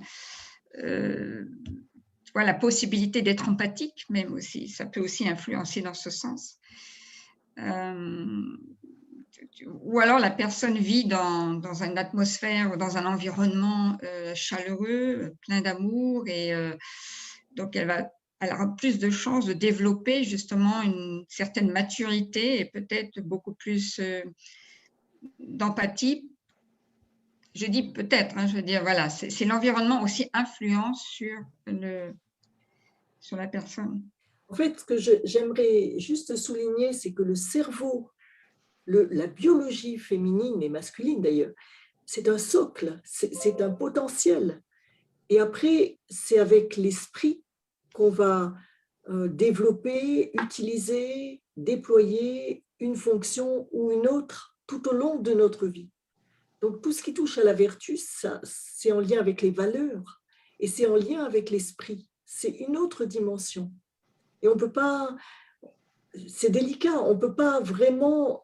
La possibilité d'être empathique, même aussi, ça peut aussi influencer dans ce sens. Ou alors la personne vit dans une atmosphère ou dans un environnement chaleureux, plein d'amour, et donc elle aura plus de chances de développer justement une certaine maturité et peut-être beaucoup plus d'empathie. Je dis peut-être, je veux dire, voilà, c'est l'environnement aussi influence sur la personne. En fait, ce que j'aimerais juste souligner, c'est que le cerveau, la biologie féminine et masculine d'ailleurs, c'est un socle, c'est un potentiel. Et après, c'est avec l'esprit qu'on va développer, utiliser, déployer une fonction ou une autre tout au long de notre vie. Donc, tout ce qui touche à la vertu, c'est en lien avec les valeurs et c'est en lien avec l'esprit. C'est une autre dimension. Et on peut pas, c'est délicat, on ne peut pas vraiment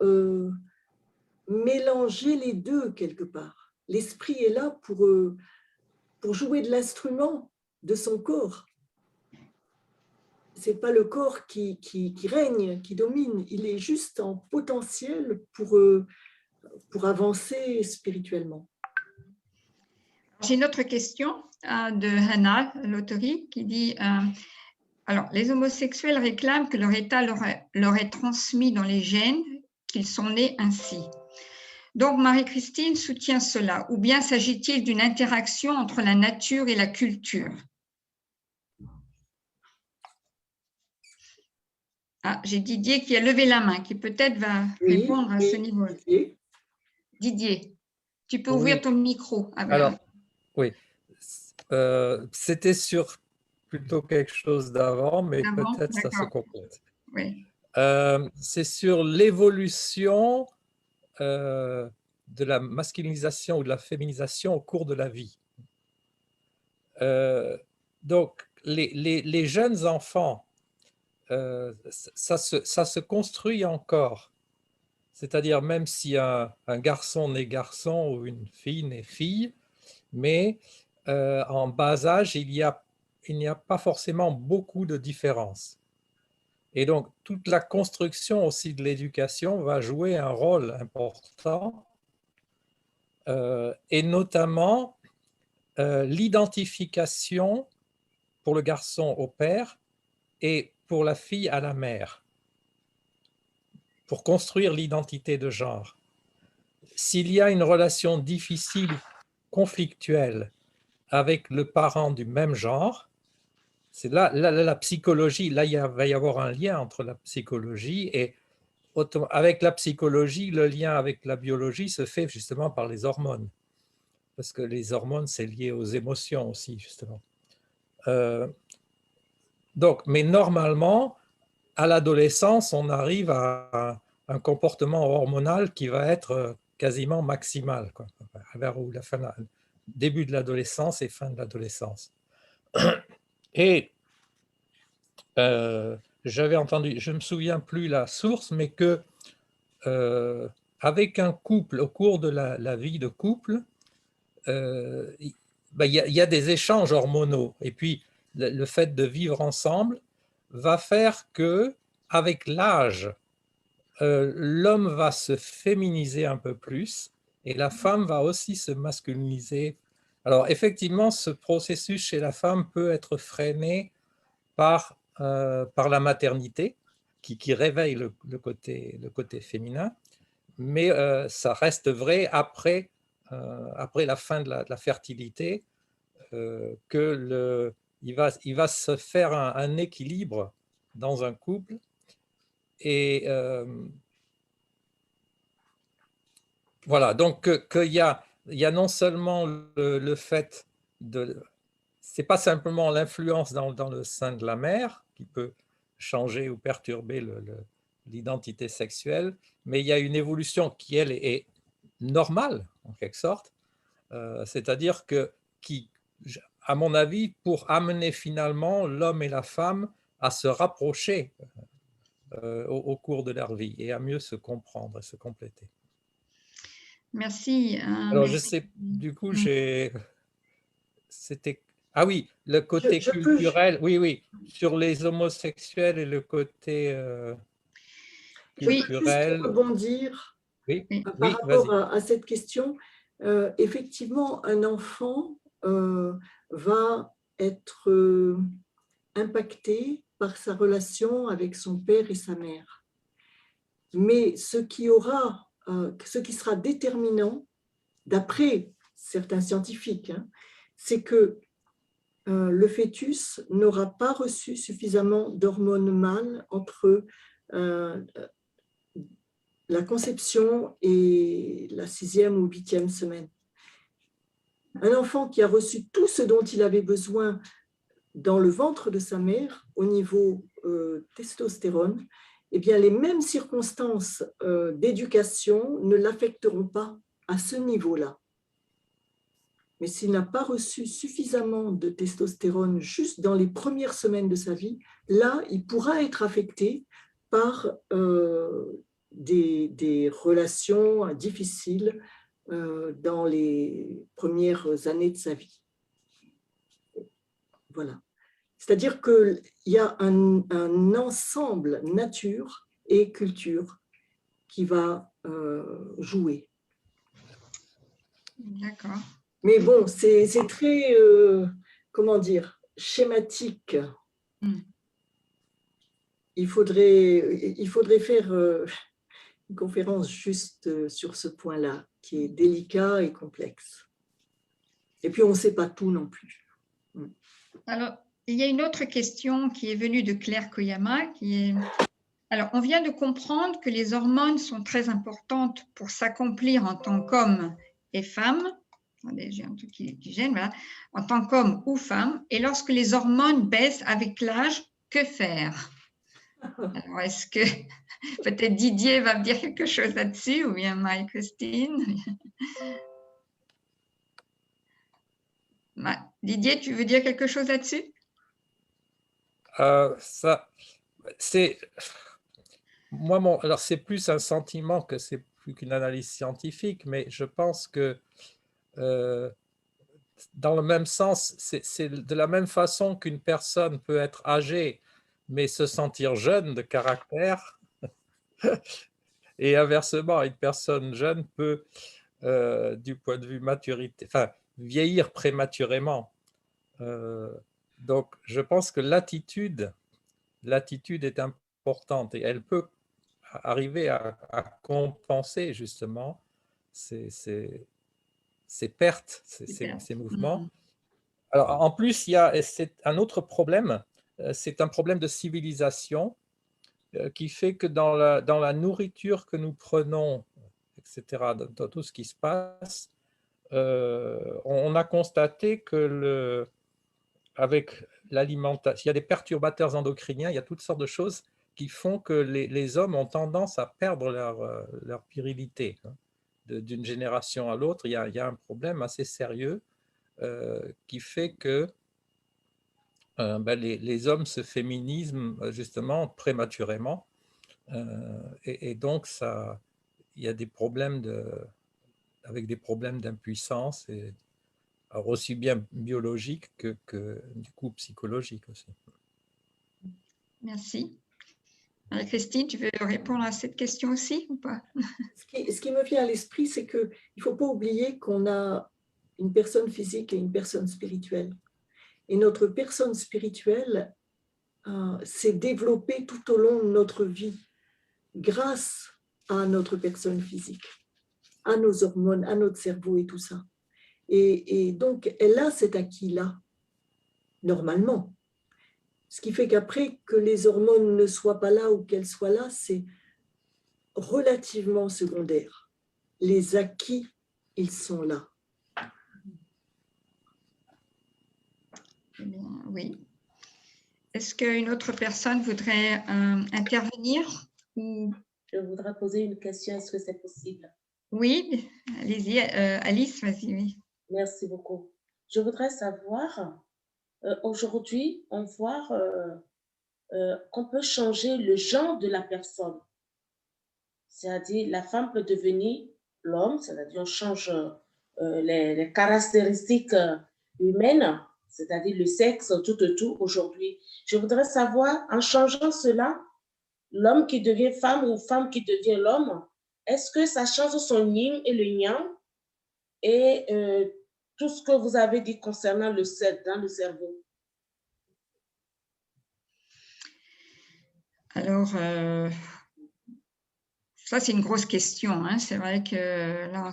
mélanger les deux quelque part. L'esprit est là pour jouer de l'instrument de son corps. Ce n'est pas le corps qui règne, qui domine, il est juste en potentiel pour avancer spirituellement. J'ai une autre question de Hannah Lottery qui dit alors, les homosexuels réclament que leur état leur est transmis dans les gènes, qu'ils sont nés ainsi. Donc, Marie-Christine soutient cela, ou bien s'agit-il d'une interaction entre la nature et la culture? Ah, j'ai Didier qui a levé la main, qui peut-être va répondre à ce niveau. Didier, tu peux ouvrir ton micro. Ah, voilà. Alors, oui, c'était sur plutôt quelque chose d'avant, mais peut-être ça se complète. Oui. C'est sur l'évolution de la masculinisation ou de la féminisation au cours de la vie. Donc, les jeunes enfants, ça se construit encore. C'est-à-dire même si un garçon naît garçon ou une fille naît fille, mais en bas âge, il n'y a pas forcément beaucoup de différences. Et donc, toute la construction aussi de l'éducation va jouer un rôle important, et notamment l'identification pour le garçon au père et pour la fille à la mère, pour construire l'identité de genre. S'il y a une relation difficile, conflictuelle, avec le parent du même genre, c'est là la psychologie, là il va y avoir un lien entre la psychologie et avec la psychologie, le lien avec la biologie se fait justement par les hormones, parce que les hormones c'est lié aux émotions aussi justement. Donc, mais normalement, à l'adolescence, on arrive à un comportement hormonal qui va être quasiment maximal, quoi, vers la fin, début de l'adolescence et fin de l'adolescence. Et j'avais entendu, je ne me souviens plus la source, mais que avec un couple, au cours de la vie de couple, il y a des échanges hormonaux. Et puis, le fait de vivre ensemble va faire que, avec l'âge, l'homme va se féminiser un peu plus et la femme va aussi se masculiniser. Alors, effectivement, ce processus chez la femme peut être freiné par la maternité, qui réveille le côté féminin, mais ça reste vrai après la fin de la fertilité, il va se faire un équilibre dans un couple. Et voilà, donc qu'il y a non seulement le fait de... C'est pas simplement l'influence dans le sein de la mère qui peut changer ou perturber l'identité sexuelle, mais il y a une évolution qui, elle, est normale, en quelque sorte. C'est-à-dire à mon avis, pour amener finalement l'homme et la femme à se rapprocher au cours de leur vie et à mieux se comprendre et se compléter. Merci. Alors, je sais, du coup, c'était... Ah oui, le côté culturel, oui, sur les homosexuels et le côté culturel. Je peux rebondir par rapport à cette question. Effectivement, un enfant va être impacté par sa relation avec son père et sa mère. Mais ce qui sera déterminant, d'après certains scientifiques, c'est que le fœtus n'aura pas reçu suffisamment d'hormones mâles entre la conception et la 6e ou 8e semaine. Un enfant qui a reçu tout ce dont il avait besoin dans le ventre de sa mère au niveau testostérone, eh bien, les mêmes circonstances d'éducation ne l'affecteront pas à ce niveau-là. Mais s'il n'a pas reçu suffisamment de testostérone juste dans les premières semaines de sa vie, là, il pourra être affecté par des relations difficiles dans les premières années de sa vie. Voilà. C'est-à-dire qu'il y a un ensemble nature et culture qui va jouer. D'accord. Mais bon, c'est très, comment dire, schématique. Il faudrait faire une conférence juste sur ce point-là, qui est délicat et complexe. Et puis, on ne sait pas tout non plus. Alors, il y a une autre question qui est venue de Claire Koyama, qui est... Alors, on vient de comprendre que les hormones sont très importantes pour s'accomplir en tant qu'homme et femme. Attendez, j'ai un truc qui gêne, voilà. En tant qu'homme ou femme. Et lorsque les hormones baissent avec l'âge, que faire? Alors, est-ce que peut-être Didier va me dire quelque chose là-dessus, ou bien Marie-Christine? Didier, tu veux dire quelque chose là-dessus? Alors c'est plus un sentiment que c'est plus qu'une analyse scientifique, mais je pense que dans le même sens, c'est de la même façon qu'une personne peut être âgée, mais se sentir jeune de caractère, et inversement, une personne jeune peut, du point de vue maturité, enfin, vieillir prématurément. Donc, je pense que l'attitude est importante et elle peut arriver à compenser justement ces pertes, ces mouvements. Alors, en plus, c'est un autre problème, c'est un problème de civilisation qui fait que dans la nourriture que nous prenons, etc., dans tout ce qui se passe, on a constaté que avec l'alimentation, il y a des perturbateurs endocriniens, il y a toutes sortes de choses qui font que les hommes ont tendance à perdre leur virilité. D'une génération à l'autre, il y a un problème assez sérieux qui fait que les hommes se féminisent justement prématurément. Et donc, il y a des problèmes avec des problèmes d'impuissance, alors aussi bien biologiques que du coup psychologiques aussi. Merci. Christine, tu veux répondre à cette question aussi ou pas? Ce qui me vient à l'esprit, c'est qu'il ne faut pas oublier qu'on a une personne physique et une personne spirituelle. Et notre personne spirituelle s'est développée tout au long de notre vie grâce à notre personne physique, à nos hormones, à notre cerveau et tout ça. Et donc, elle a cet acquis-là, normalement. Ce qui fait qu'après que les hormones ne soient pas là ou qu'elles soient là, c'est relativement secondaire. Les acquis, ils sont là. Eh bien, oui. Est-ce qu'une autre personne voudrait intervenir ou... Je voudrais poser une question, est-ce que c'est possible? Oui, allez-y, Alice, vas-y. Oui. Merci beaucoup. Je voudrais savoir, aujourd'hui, on voit qu'on peut changer le genre de la personne. C'est-à-dire, la femme peut devenir l'homme, c'est-à-dire on change les caractéristiques humaines, c'est-à-dire le sexe, tout aujourd'hui. Je voudrais savoir, en changeant cela, l'homme qui devient femme ou femme qui devient l'homme, est-ce que ça change son yin et le yang et tout ce que vous avez dit concernant le cerveau? Alors, ça, c'est une grosse question. Hein. C'est vrai que là,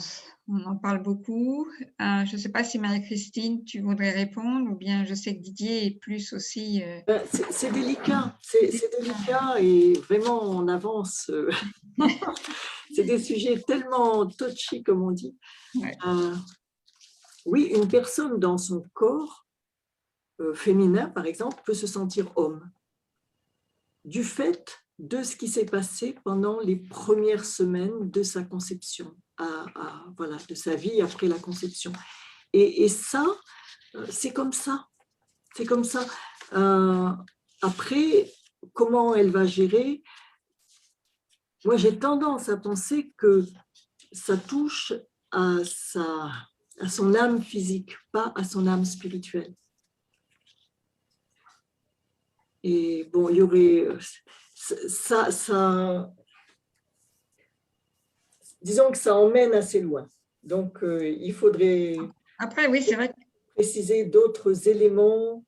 on en parle beaucoup. Je ne sais pas si Marie-Christine, tu voudrais répondre, ou bien je sais que Didier est plus aussi... C'est délicat, c'est délicat et vraiment on avance. C'est des sujets tellement touchy, comme on dit. Ouais. oui, une personne dans son corps féminin, par exemple, peut se sentir homme du fait de ce qui s'est passé pendant les premières semaines de sa conception, voilà, de sa vie après la conception. Et ça, c'est comme ça. C'est comme ça. Après, comment elle va gérer? Moi, j'ai tendance à penser que ça touche à son âme physique, pas à son âme spirituelle. Et bon, il y aurait disons que ça emmène assez loin. Donc, il faudrait Après, oui, c'est vrai. Préciser d'autres éléments.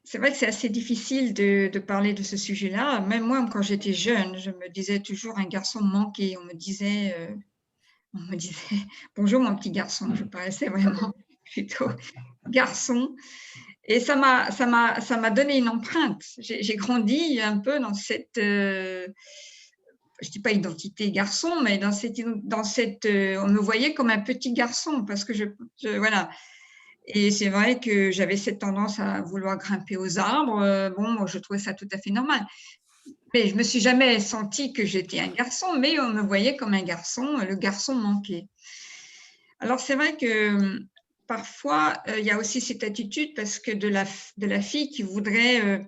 C'est vrai que c'est assez difficile de parler de ce sujet-là. Même moi, quand j'étais jeune, je me disais toujours un garçon manqué. On me disait bonjour mon petit garçon. Je paraissais vraiment plutôt garçon. Et ça m'a donné une empreinte. J'ai grandi un peu dans cette, je dis pas identité garçon, mais dans cette, on me voyait comme un petit garçon parce que voilà. Et c'est vrai que j'avais cette tendance à vouloir grimper aux arbres. Bon, je trouvais ça tout à fait normal. Mais je me suis jamais sentie que j'étais un garçon, mais on me voyait comme un garçon, le garçon manqué. Alors c'est vrai que parfois, il y a aussi cette attitude parce que de la fille qui voudrait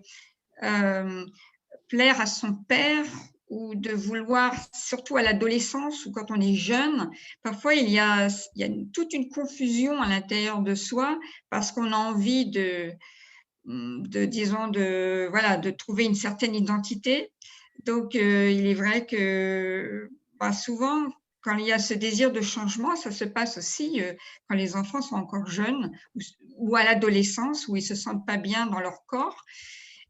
plaire à son père ou de vouloir, surtout à l'adolescence ou quand on est jeune, parfois il y a toute une confusion à l'intérieur de soi parce qu'on a envie de trouver une certaine identité. Donc, il est vrai que souvent, quand il y a ce désir de changement, ça se passe aussi quand les enfants sont encore jeunes ou à l'adolescence où ils ne se sentent pas bien dans leur corps.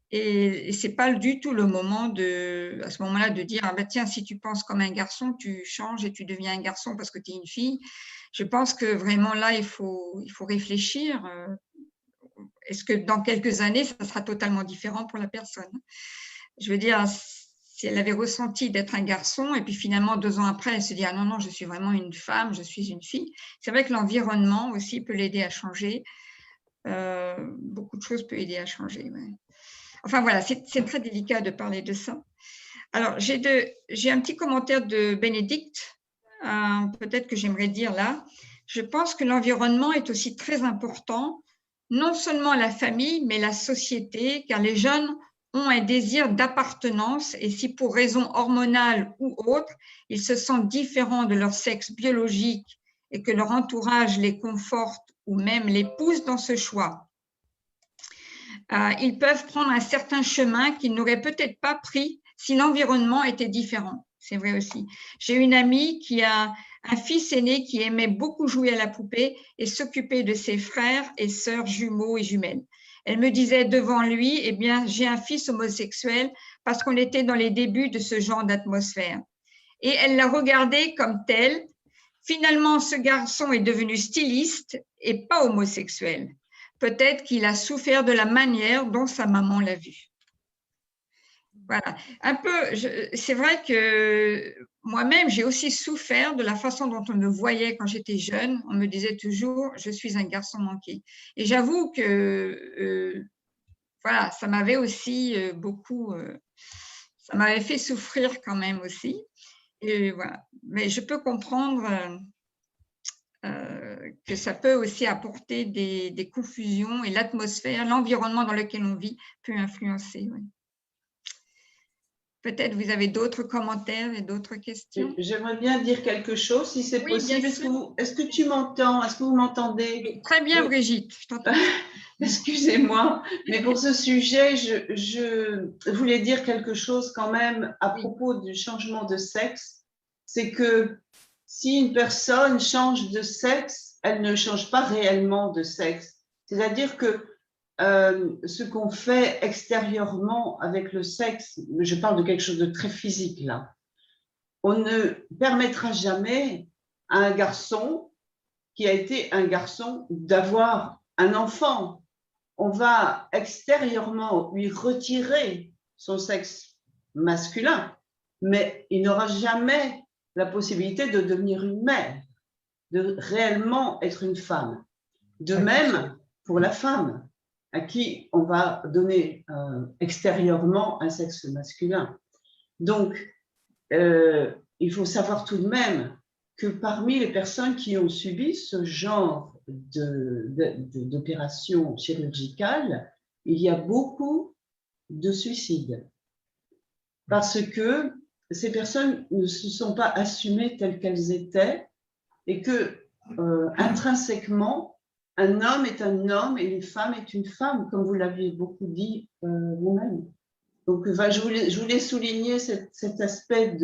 Et ce n'est pas du tout le moment à ce moment-là de dire tiens, si tu penses comme un garçon, tu changes et tu deviens un garçon parce que tu es une fille. Je pense que vraiment là, il faut réfléchir. Est-ce que dans quelques années, ça sera totalement différent pour la personne? Je veux dire, si elle avait ressenti d'être un garçon et puis finalement 2 ans après, elle se dit ah non, non, je suis vraiment une femme, je suis une fille. C'est vrai que l'environnement aussi peut l'aider à changer. Beaucoup de choses peuvent aider à changer. Ouais. Enfin voilà, c'est très délicat de parler de ça. Alors, j'ai un petit commentaire de Bénédicte, peut-être que j'aimerais dire là. Je pense que l'environnement est aussi très important, non seulement la famille, mais la société, car les jeunes ont un désir d'appartenance et si pour raison hormonale ou autre, ils se sentent différents de leur sexe biologique et que leur entourage les conforte ou même les pousse dans ce choix, ils peuvent prendre un certain chemin qu'ils n'auraient peut-être pas pris si l'environnement était différent. C'est vrai aussi. J'ai une amie qui a un fils aîné qui aimait beaucoup jouer à la poupée et s'occuper de ses frères et sœurs jumeaux et jumelles. Elle me disait devant lui, eh bien, j'ai un fils homosexuel parce qu'on était dans les débuts de ce genre d'atmosphère. Et elle l'a regardé comme tel. Finalement, ce garçon est devenu styliste et pas homosexuel. Peut-être qu'il a souffert de la manière dont sa maman l'a vu. Voilà, un peu, c'est vrai que moi-même, j'ai aussi souffert de la façon dont on me voyait quand j'étais jeune. On me disait toujours, je suis un garçon manqué. Et j'avoue que, voilà, ça m'avait aussi beaucoup, ça m'avait fait souffrir quand même aussi. Et voilà, mais je peux comprendre que ça peut aussi apporter des confusions et l'atmosphère, l'environnement dans lequel on vit peut influencer. Oui. Peut-être vous avez d'autres commentaires et d'autres questions. J'aimerais bien dire quelque chose, si c'est possible. Est-ce que tu m'entends? Est-ce que vous m'entendez? Oui, très bien, oui. Brigitte, je t'entends. Excusez-moi, mais pour ce sujet, je voulais dire quelque chose quand même à propos du changement de sexe. C'est que si une personne change de sexe, elle ne change pas réellement de sexe. C'est-à-dire que ce qu'on fait extérieurement avec le sexe, je parle de quelque chose de très physique là, on ne permettra jamais à un garçon qui a été un garçon d'avoir un enfant. On va extérieurement lui retirer son sexe masculin, mais il n'aura jamais la possibilité de devenir une mère. de réellement être une femme. De même pour la femme, à qui on va donner extérieurement un sexe masculin. Donc, il faut savoir tout de même que parmi les personnes qui ont subi ce genre d'opération chirurgicale, il y a beaucoup de suicides. Parce que ces personnes ne se sont pas assumées telles qu'elles étaient et que intrinsèquement, un homme est un homme et une femme est une femme, comme vous l'aviez beaucoup dit vous-même. Donc, je voulais souligner cet aspect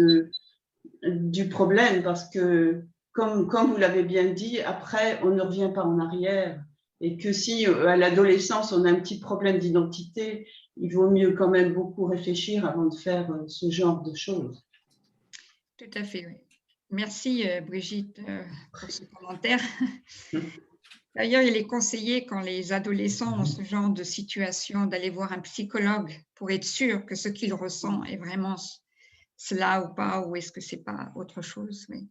du problème parce que, comme vous l'avez bien dit, après, on ne revient pas en arrière. Et que si à l'adolescence, on a un petit problème d'identité, il vaut mieux quand même beaucoup réfléchir avant de faire ce genre de choses. Tout à fait, oui. Merci Brigitte pour ce commentaire. D'ailleurs, il est conseillé quand les adolescents ont ce genre de situation d'aller voir un psychologue pour être sûr que ce qu'ils ressentent est vraiment cela ou pas, ou est-ce que c'est pas autre chose. Oui.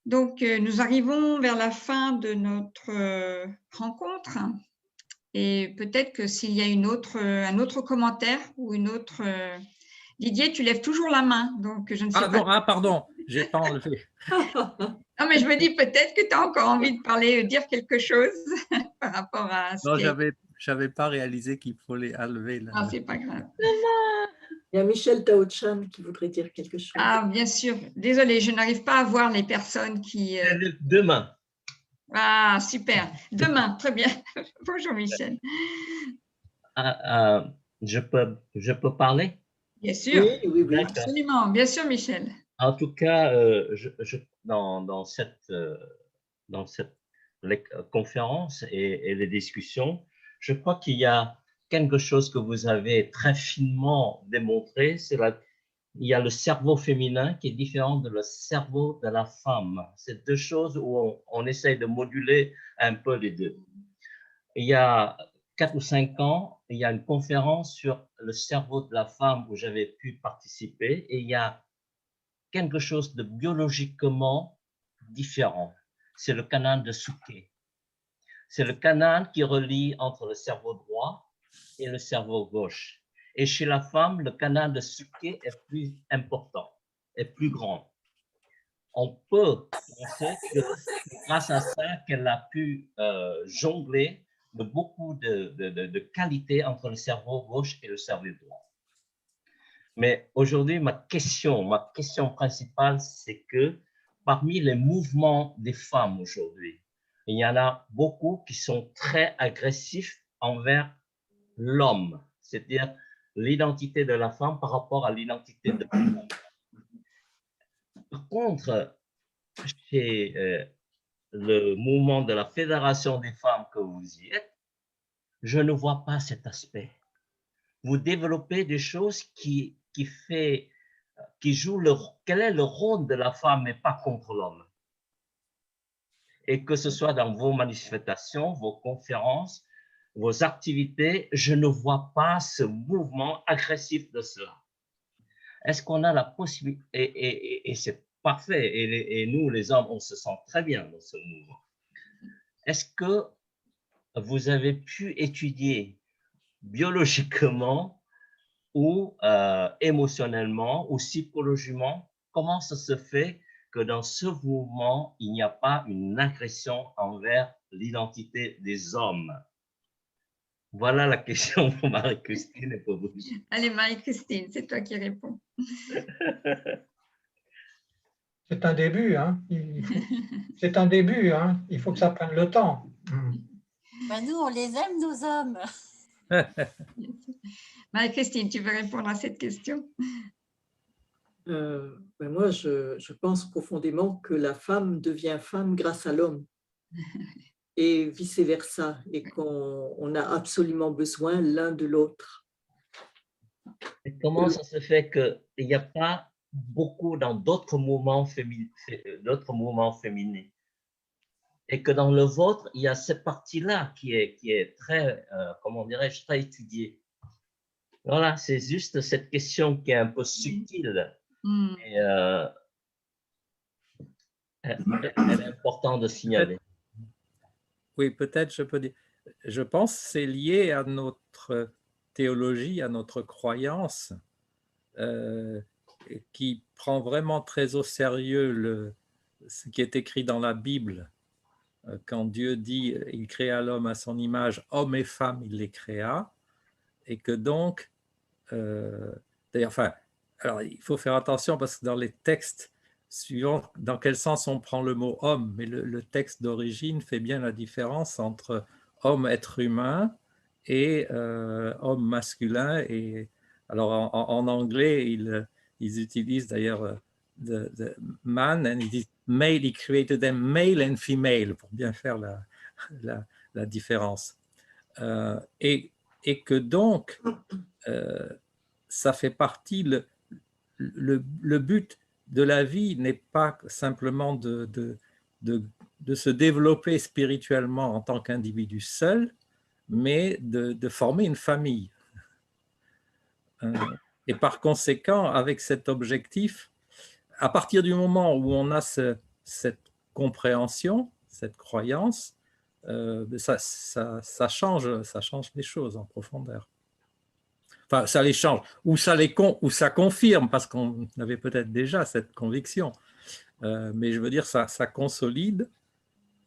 Donc, nous arrivons vers la fin de notre rencontre et peut-être que s'il y a un autre commentaire ou une autre… Didier, tu lèves toujours la main, donc je ne sais pas. Non, pardon, j'ai pas enlevé. Non, mais je me dis peut-être que tu as encore envie de parler, dire quelque chose par rapport à ce Non, qui est… j'avais pas réalisé qu'il fallait enlever. Là. Ah, c'est pas grave. Il y a Michel Taochan qui voudrait dire quelque chose. Ah, bien sûr. Désolée, je n'arrive pas à voir les personnes qui… Demain. Ah, super. Demain, très bien. Bonjour, Michel. Je peux parler? Bien sûr. Oui. Absolument. Bien sûr, Michel. En tout cas, dans cette conférence et les discussions, je crois qu'il y a quelque chose que vous avez très finement démontré, il y a le cerveau féminin qui est différent de le cerveau de la femme. C'est deux choses où on essaye de moduler un peu les deux. Il y a 4 ou 5 ans, il y a une conférence sur le cerveau de la femme où j'avais pu participer et il y a quelque chose de biologiquement différent. C'est le canal de Souquet. C'est le canal qui relie entre le cerveau droit et le cerveau gauche. Et chez la femme, le canal de Souquet est plus important, est plus grand. On peut penser que grâce à ça, qu'elle a pu jongler de beaucoup de qualités entre le cerveau gauche et le cerveau droit. Mais aujourd'hui, ma question principale, c'est que parmi les mouvements des femmes aujourd'hui, il y en a beaucoup qui sont très agressifs envers l'homme, c'est-à-dire l'identité de la femme par rapport à l'identité de l'homme. Par contre, chez le mouvement de la Fédération des femmes que vous y êtes, je ne vois pas cet aspect. Vous développez des choses qui jouent quel est le rôle de la femme, mais pas contre l'homme. Et que ce soit dans vos manifestations, vos conférences, vos activités, je ne vois pas ce mouvement agressif de cela. Est-ce qu'on a la possibilité, et c'est parfait, et nous, les hommes, on se sent très bien dans ce mouvement. Est-ce que vous avez pu étudier biologiquement ou émotionnellement ou psychologiquement, comment ça se fait que dans ce mouvement, il n'y a pas une agression envers l'identité des hommes? Voilà la question pour Marie-Christine et pour vous. Allez, Marie-Christine, c'est toi qui réponds. C'est un début, hein. C'est un début, hein. Il faut que ça prenne le temps. Ben nous, on les aime, nos hommes. Marie-Christine, tu veux répondre à cette question? Moi, je pense profondément que la femme devient femme grâce à l'homme et vice-versa, et qu'on a absolument besoin l'un de l'autre. Et comment ça se fait qu'il n'y a pas beaucoup dans d'autres mouvements féminins et que dans le vôtre, il y a cette partie-là qui est très, comment dirais-je, très étudiée? Voilà, c'est juste cette question qui est un peu subtile. Et, Elle est importante de signaler. Oui, peut-être je peux dire. Je pense que c'est lié à notre théologie, à notre croyance, qui prend vraiment très au sérieux ce qui est écrit dans la Bible. Quand Dieu dit « Il créa l'homme à son image, homme et femme, il les créa », et que donc, d'ailleurs, enfin, alors il faut faire attention parce que dans les textes, suivant dans quel sens on prend le mot homme, mais le texte d'origine fait bien la différence entre homme, être humain, et homme masculin. Et alors en anglais, ils utilisent d'ailleurs the man, and ils disent male, he created them male and female, pour bien faire la différence. Et que donc, ça fait partie, le but de la vie n'est pas simplement de se développer spirituellement en tant qu'individu seul, mais de former une famille. Et par conséquent, avec cet objectif, à partir du moment où on a cette compréhension, cette croyance, ça change les choses en profondeur. Enfin, ça les change, ou ça confirme, parce qu'on avait peut-être déjà cette conviction. Mais je veux dire, ça consolide,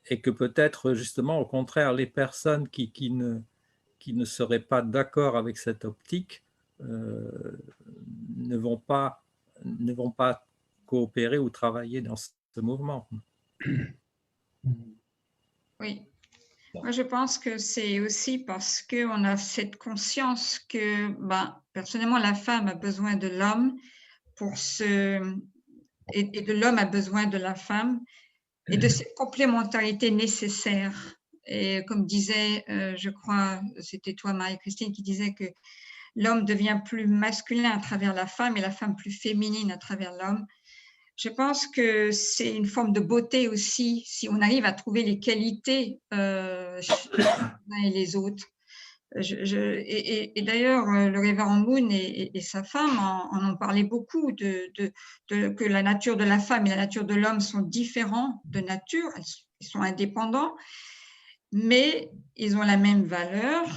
et que peut-être justement, au contraire, les personnes qui ne seraient pas d'accord avec cette optique ne vont pas coopérer ou travailler dans ce mouvement. Oui. Moi, je pense que c'est aussi parce qu'on a cette conscience que, personnellement, la femme a besoin de l'homme et de l'homme a besoin de la femme, et de cette complémentarité nécessaire. Et comme disait, je crois, c'était toi, Marie-Christine, qui disait que l'homme devient plus masculin à travers la femme et la femme plus féminine à travers l'homme. Je pense que c'est une forme de beauté aussi, si on arrive à trouver les qualités chez les uns et les autres. Et d'ailleurs, le révérend Moon et sa femme en ont parlé beaucoup, que la nature de la femme et la nature de l'homme sont différents de nature, ils sont indépendants, mais ils ont la même valeur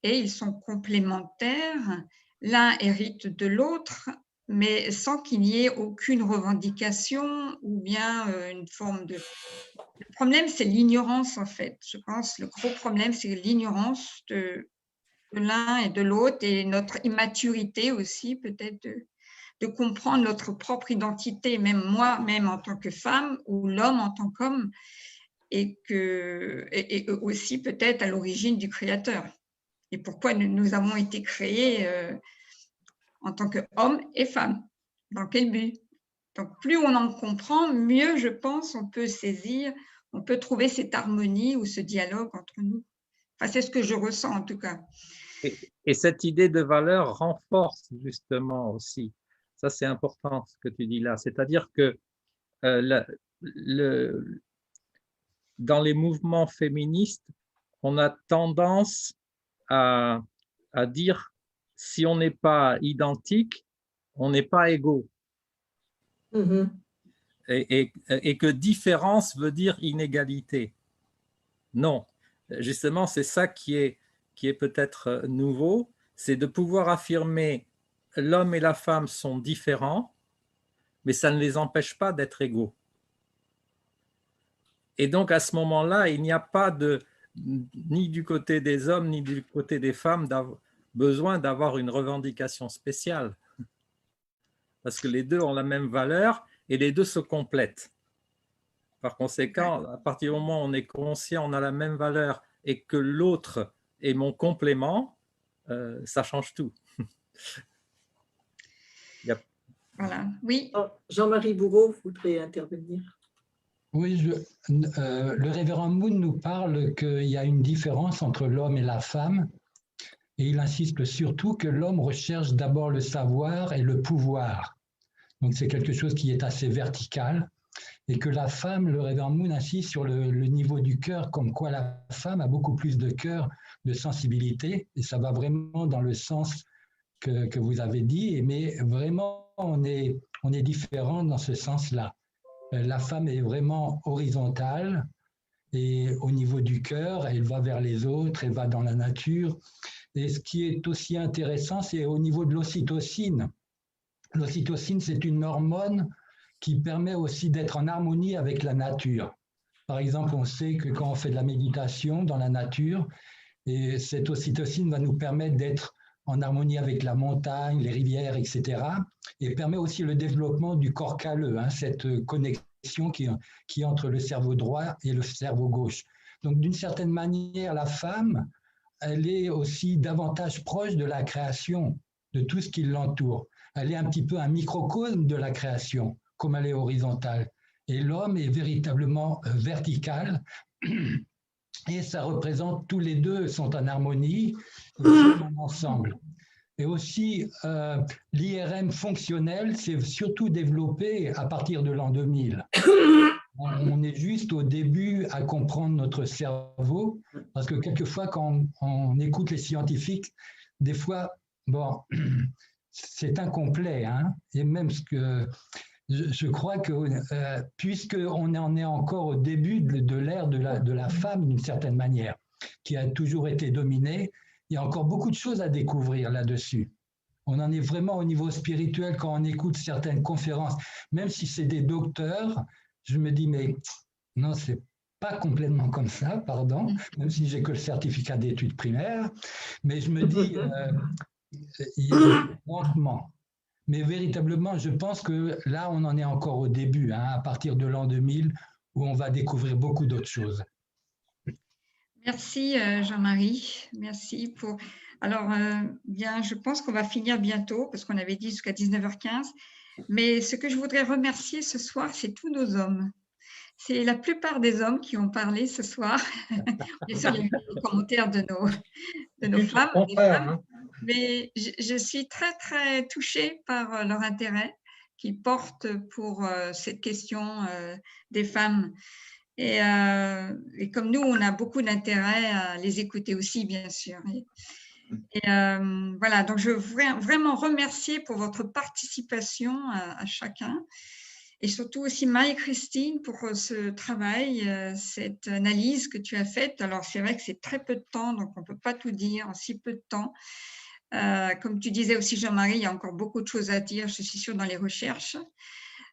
et ils sont complémentaires. L'un hérite de l'autre, mais sans qu'il n'y ait aucune revendication ou bien une forme de... Le problème, c'est l'ignorance, en fait. Je pense que le gros problème, c'est l'ignorance de l'un et de l'autre, et notre immaturité aussi, peut-être, de comprendre notre propre identité, même moi-même en tant que femme, ou l'homme en tant qu'homme, et aussi peut-être à l'origine du Créateur. Et pourquoi nous avons été créés en tant qu'hommes et femmes. Dans quel but? Donc, plus on en comprend, mieux, je pense, on peut saisir, on peut trouver cette harmonie ou ce dialogue entre nous. Enfin, c'est ce que je ressens, en tout cas. Et cette idée de valeur renforce justement aussi. Ça, c'est important, ce que tu dis là. C'est-à-dire que dans les mouvements féministes, on a tendance à dire si on n'est pas identique, on n'est pas égaux. Mm-hmm. Et que différence veut dire inégalité. Non, justement, c'est ça qui est peut-être nouveau, c'est de pouvoir affirmer l'homme et la femme sont différents, mais ça ne les empêche pas d'être égaux. Et donc, à ce moment-là, il n'y a pas ni du côté des hommes, ni du côté des femmes, besoin d'avoir une revendication spéciale. Parce que les deux ont la même valeur et les deux se complètent. Par conséquent, à partir du moment où on est conscient, on a la même valeur et que l'autre est mon complément, ça change tout. Voilà, oui. Jean-Marie Bourreau voudrait intervenir. Oui, le révérend Moon nous parle qu'il y a une différence entre l'homme et la femme, et il insiste surtout que l'homme recherche d'abord le savoir et le pouvoir. Donc c'est quelque chose qui est assez vertical, et que la femme, le révérend Moon insiste sur le niveau du cœur, comme quoi la femme a beaucoup plus de cœur, de sensibilité, et ça va vraiment dans le sens que vous avez dit, mais vraiment on est différent dans ce sens-là. la femme est vraiment horizontale et au niveau du cœur, elle va vers les autres, elle va dans la nature. Et ce qui est aussi intéressant, c'est au niveau de l'ocytocine. L'ocytocine, c'est une hormone qui permet aussi d'être en harmonie avec la nature. Par exemple, on sait que quand on fait de la méditation dans la nature, et cette ocytocine va nous permettre d'être en harmonie avec la montagne, les rivières, etc. Et permet aussi le développement du corps calleux, cette connexion qui est entre le cerveau droit et le cerveau gauche. Donc, d'une certaine manière, la femme, elle est aussi davantage proche de la création, de tout ce qui l'entoure. Elle est un petit peu un microcosme de la création, comme elle est horizontale. Et l'homme est véritablement vertical. Et ça représente, tous les deux sont en harmonie, ils sont ensemble. Et aussi, l'IRM fonctionnel s'est surtout développé à partir de l'an 2000. On est juste au début à comprendre notre cerveau, parce que quelquefois, quand on écoute les scientifiques, des fois, bon, c'est incomplet, et même ce que je crois que puisqu'on en est encore au début de l'ère de la femme d'une certaine manière, qui a toujours été dominée, il y a encore beaucoup de choses à découvrir là-dessus. On en est vraiment au niveau spirituel quand on écoute certaines conférences, même si c'est des docteurs, je me dis mais non, c'est pas complètement comme ça, pardon, même si j'ai que le certificat d'études primaires, mais je me dis il y a lentement. Mais véritablement, je pense que là, on en est encore au début, à partir de l'an 2000, où on va découvrir beaucoup d'autres choses. Merci Jean-Marie, merci pour… Alors, bien, je pense qu'on va finir bientôt, parce qu'on avait dit jusqu'à 19h15, mais ce que je voudrais remercier ce soir, c'est tous nos hommes. C'est la plupart des hommes qui ont parlé ce soir. Bien sûr, il y a eu les commentaires de nos femmes, mais je suis très, très touchée par leur intérêt qu'ils portent pour cette question des femmes. Et comme nous, on a beaucoup d'intérêt à les écouter aussi, bien sûr. Et voilà, donc je veux vraiment remercier pour votre participation à chacun. Et surtout aussi Marie-Christine pour ce travail, cette analyse que tu as faite. Alors, c'est vrai que c'est très peu de temps, donc on ne peut pas tout dire en si peu de temps. Comme tu disais aussi, Jean-Marie, il y a encore beaucoup de choses à dire, je suis sûre, dans les recherches.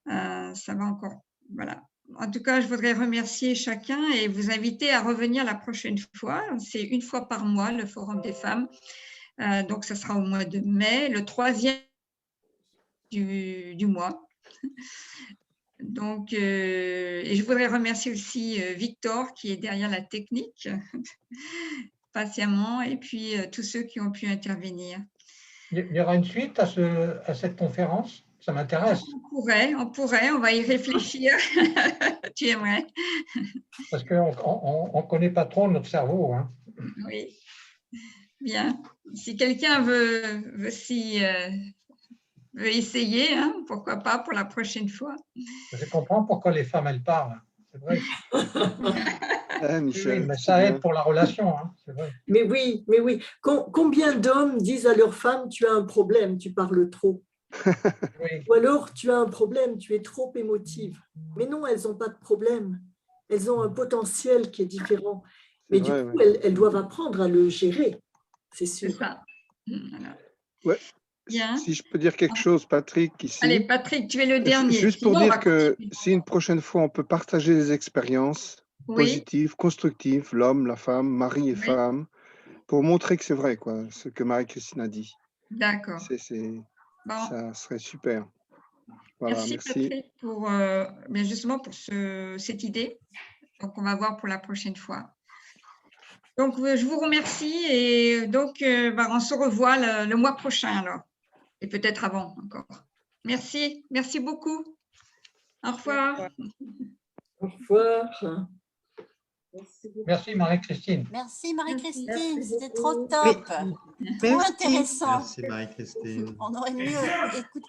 Ça va encore, voilà. En tout cas, je voudrais remercier chacun et vous inviter à revenir la prochaine fois. C'est une fois par mois, le Forum des femmes. Donc, ça sera au mois de mai, le 3e du mois. Donc, et je voudrais remercier aussi Victor qui est derrière la technique, patiemment, et puis tous ceux qui ont pu intervenir. Il y aura une suite à cette conférence? Ça m'intéresse. On pourrait, on va y réfléchir. Tu aimerais? Parce qu'on ne connaît pas trop notre cerveau. Oui, bien. Si quelqu'un veut essayer, pourquoi pas pour la prochaine fois. Je comprends pourquoi les femmes, elles parlent. C'est vrai. Michel, mais ça aide pour la relation. C'est vrai. Mais oui. Combien d'hommes disent à leur femme, tu as un problème, tu parles trop. Oui. Ou alors, tu as un problème, tu es trop émotive. Mais non, elles n'ont pas de problème. Elles ont un potentiel qui est différent. Mais du coup, elles doivent apprendre à le gérer. C'est sûr. C'est ça. Voilà. Ouais. Bien. Si je peux dire quelque chose, Patrick, ici. Allez, Patrick, tu es le dernier. Juste pour dire que si une prochaine fois, on peut partager des expériences positives, constructives, l'homme, la femme, mari et femme, pour montrer que c'est vrai, quoi, ce que Marie-Christine a dit. D'accord. Ça serait super. Voilà, merci. Patrick pour, justement pour cette idée. Donc, on va voir pour la prochaine fois. Donc, je vous remercie et donc, on se revoit le mois prochain alors. Et peut-être avant encore. Merci beaucoup. Au revoir. Au revoir. Merci Marie-Christine. Merci Marie-Christine, c'était trop top. Trop intéressant. Merci Marie-Christine. On aurait mieux écouté.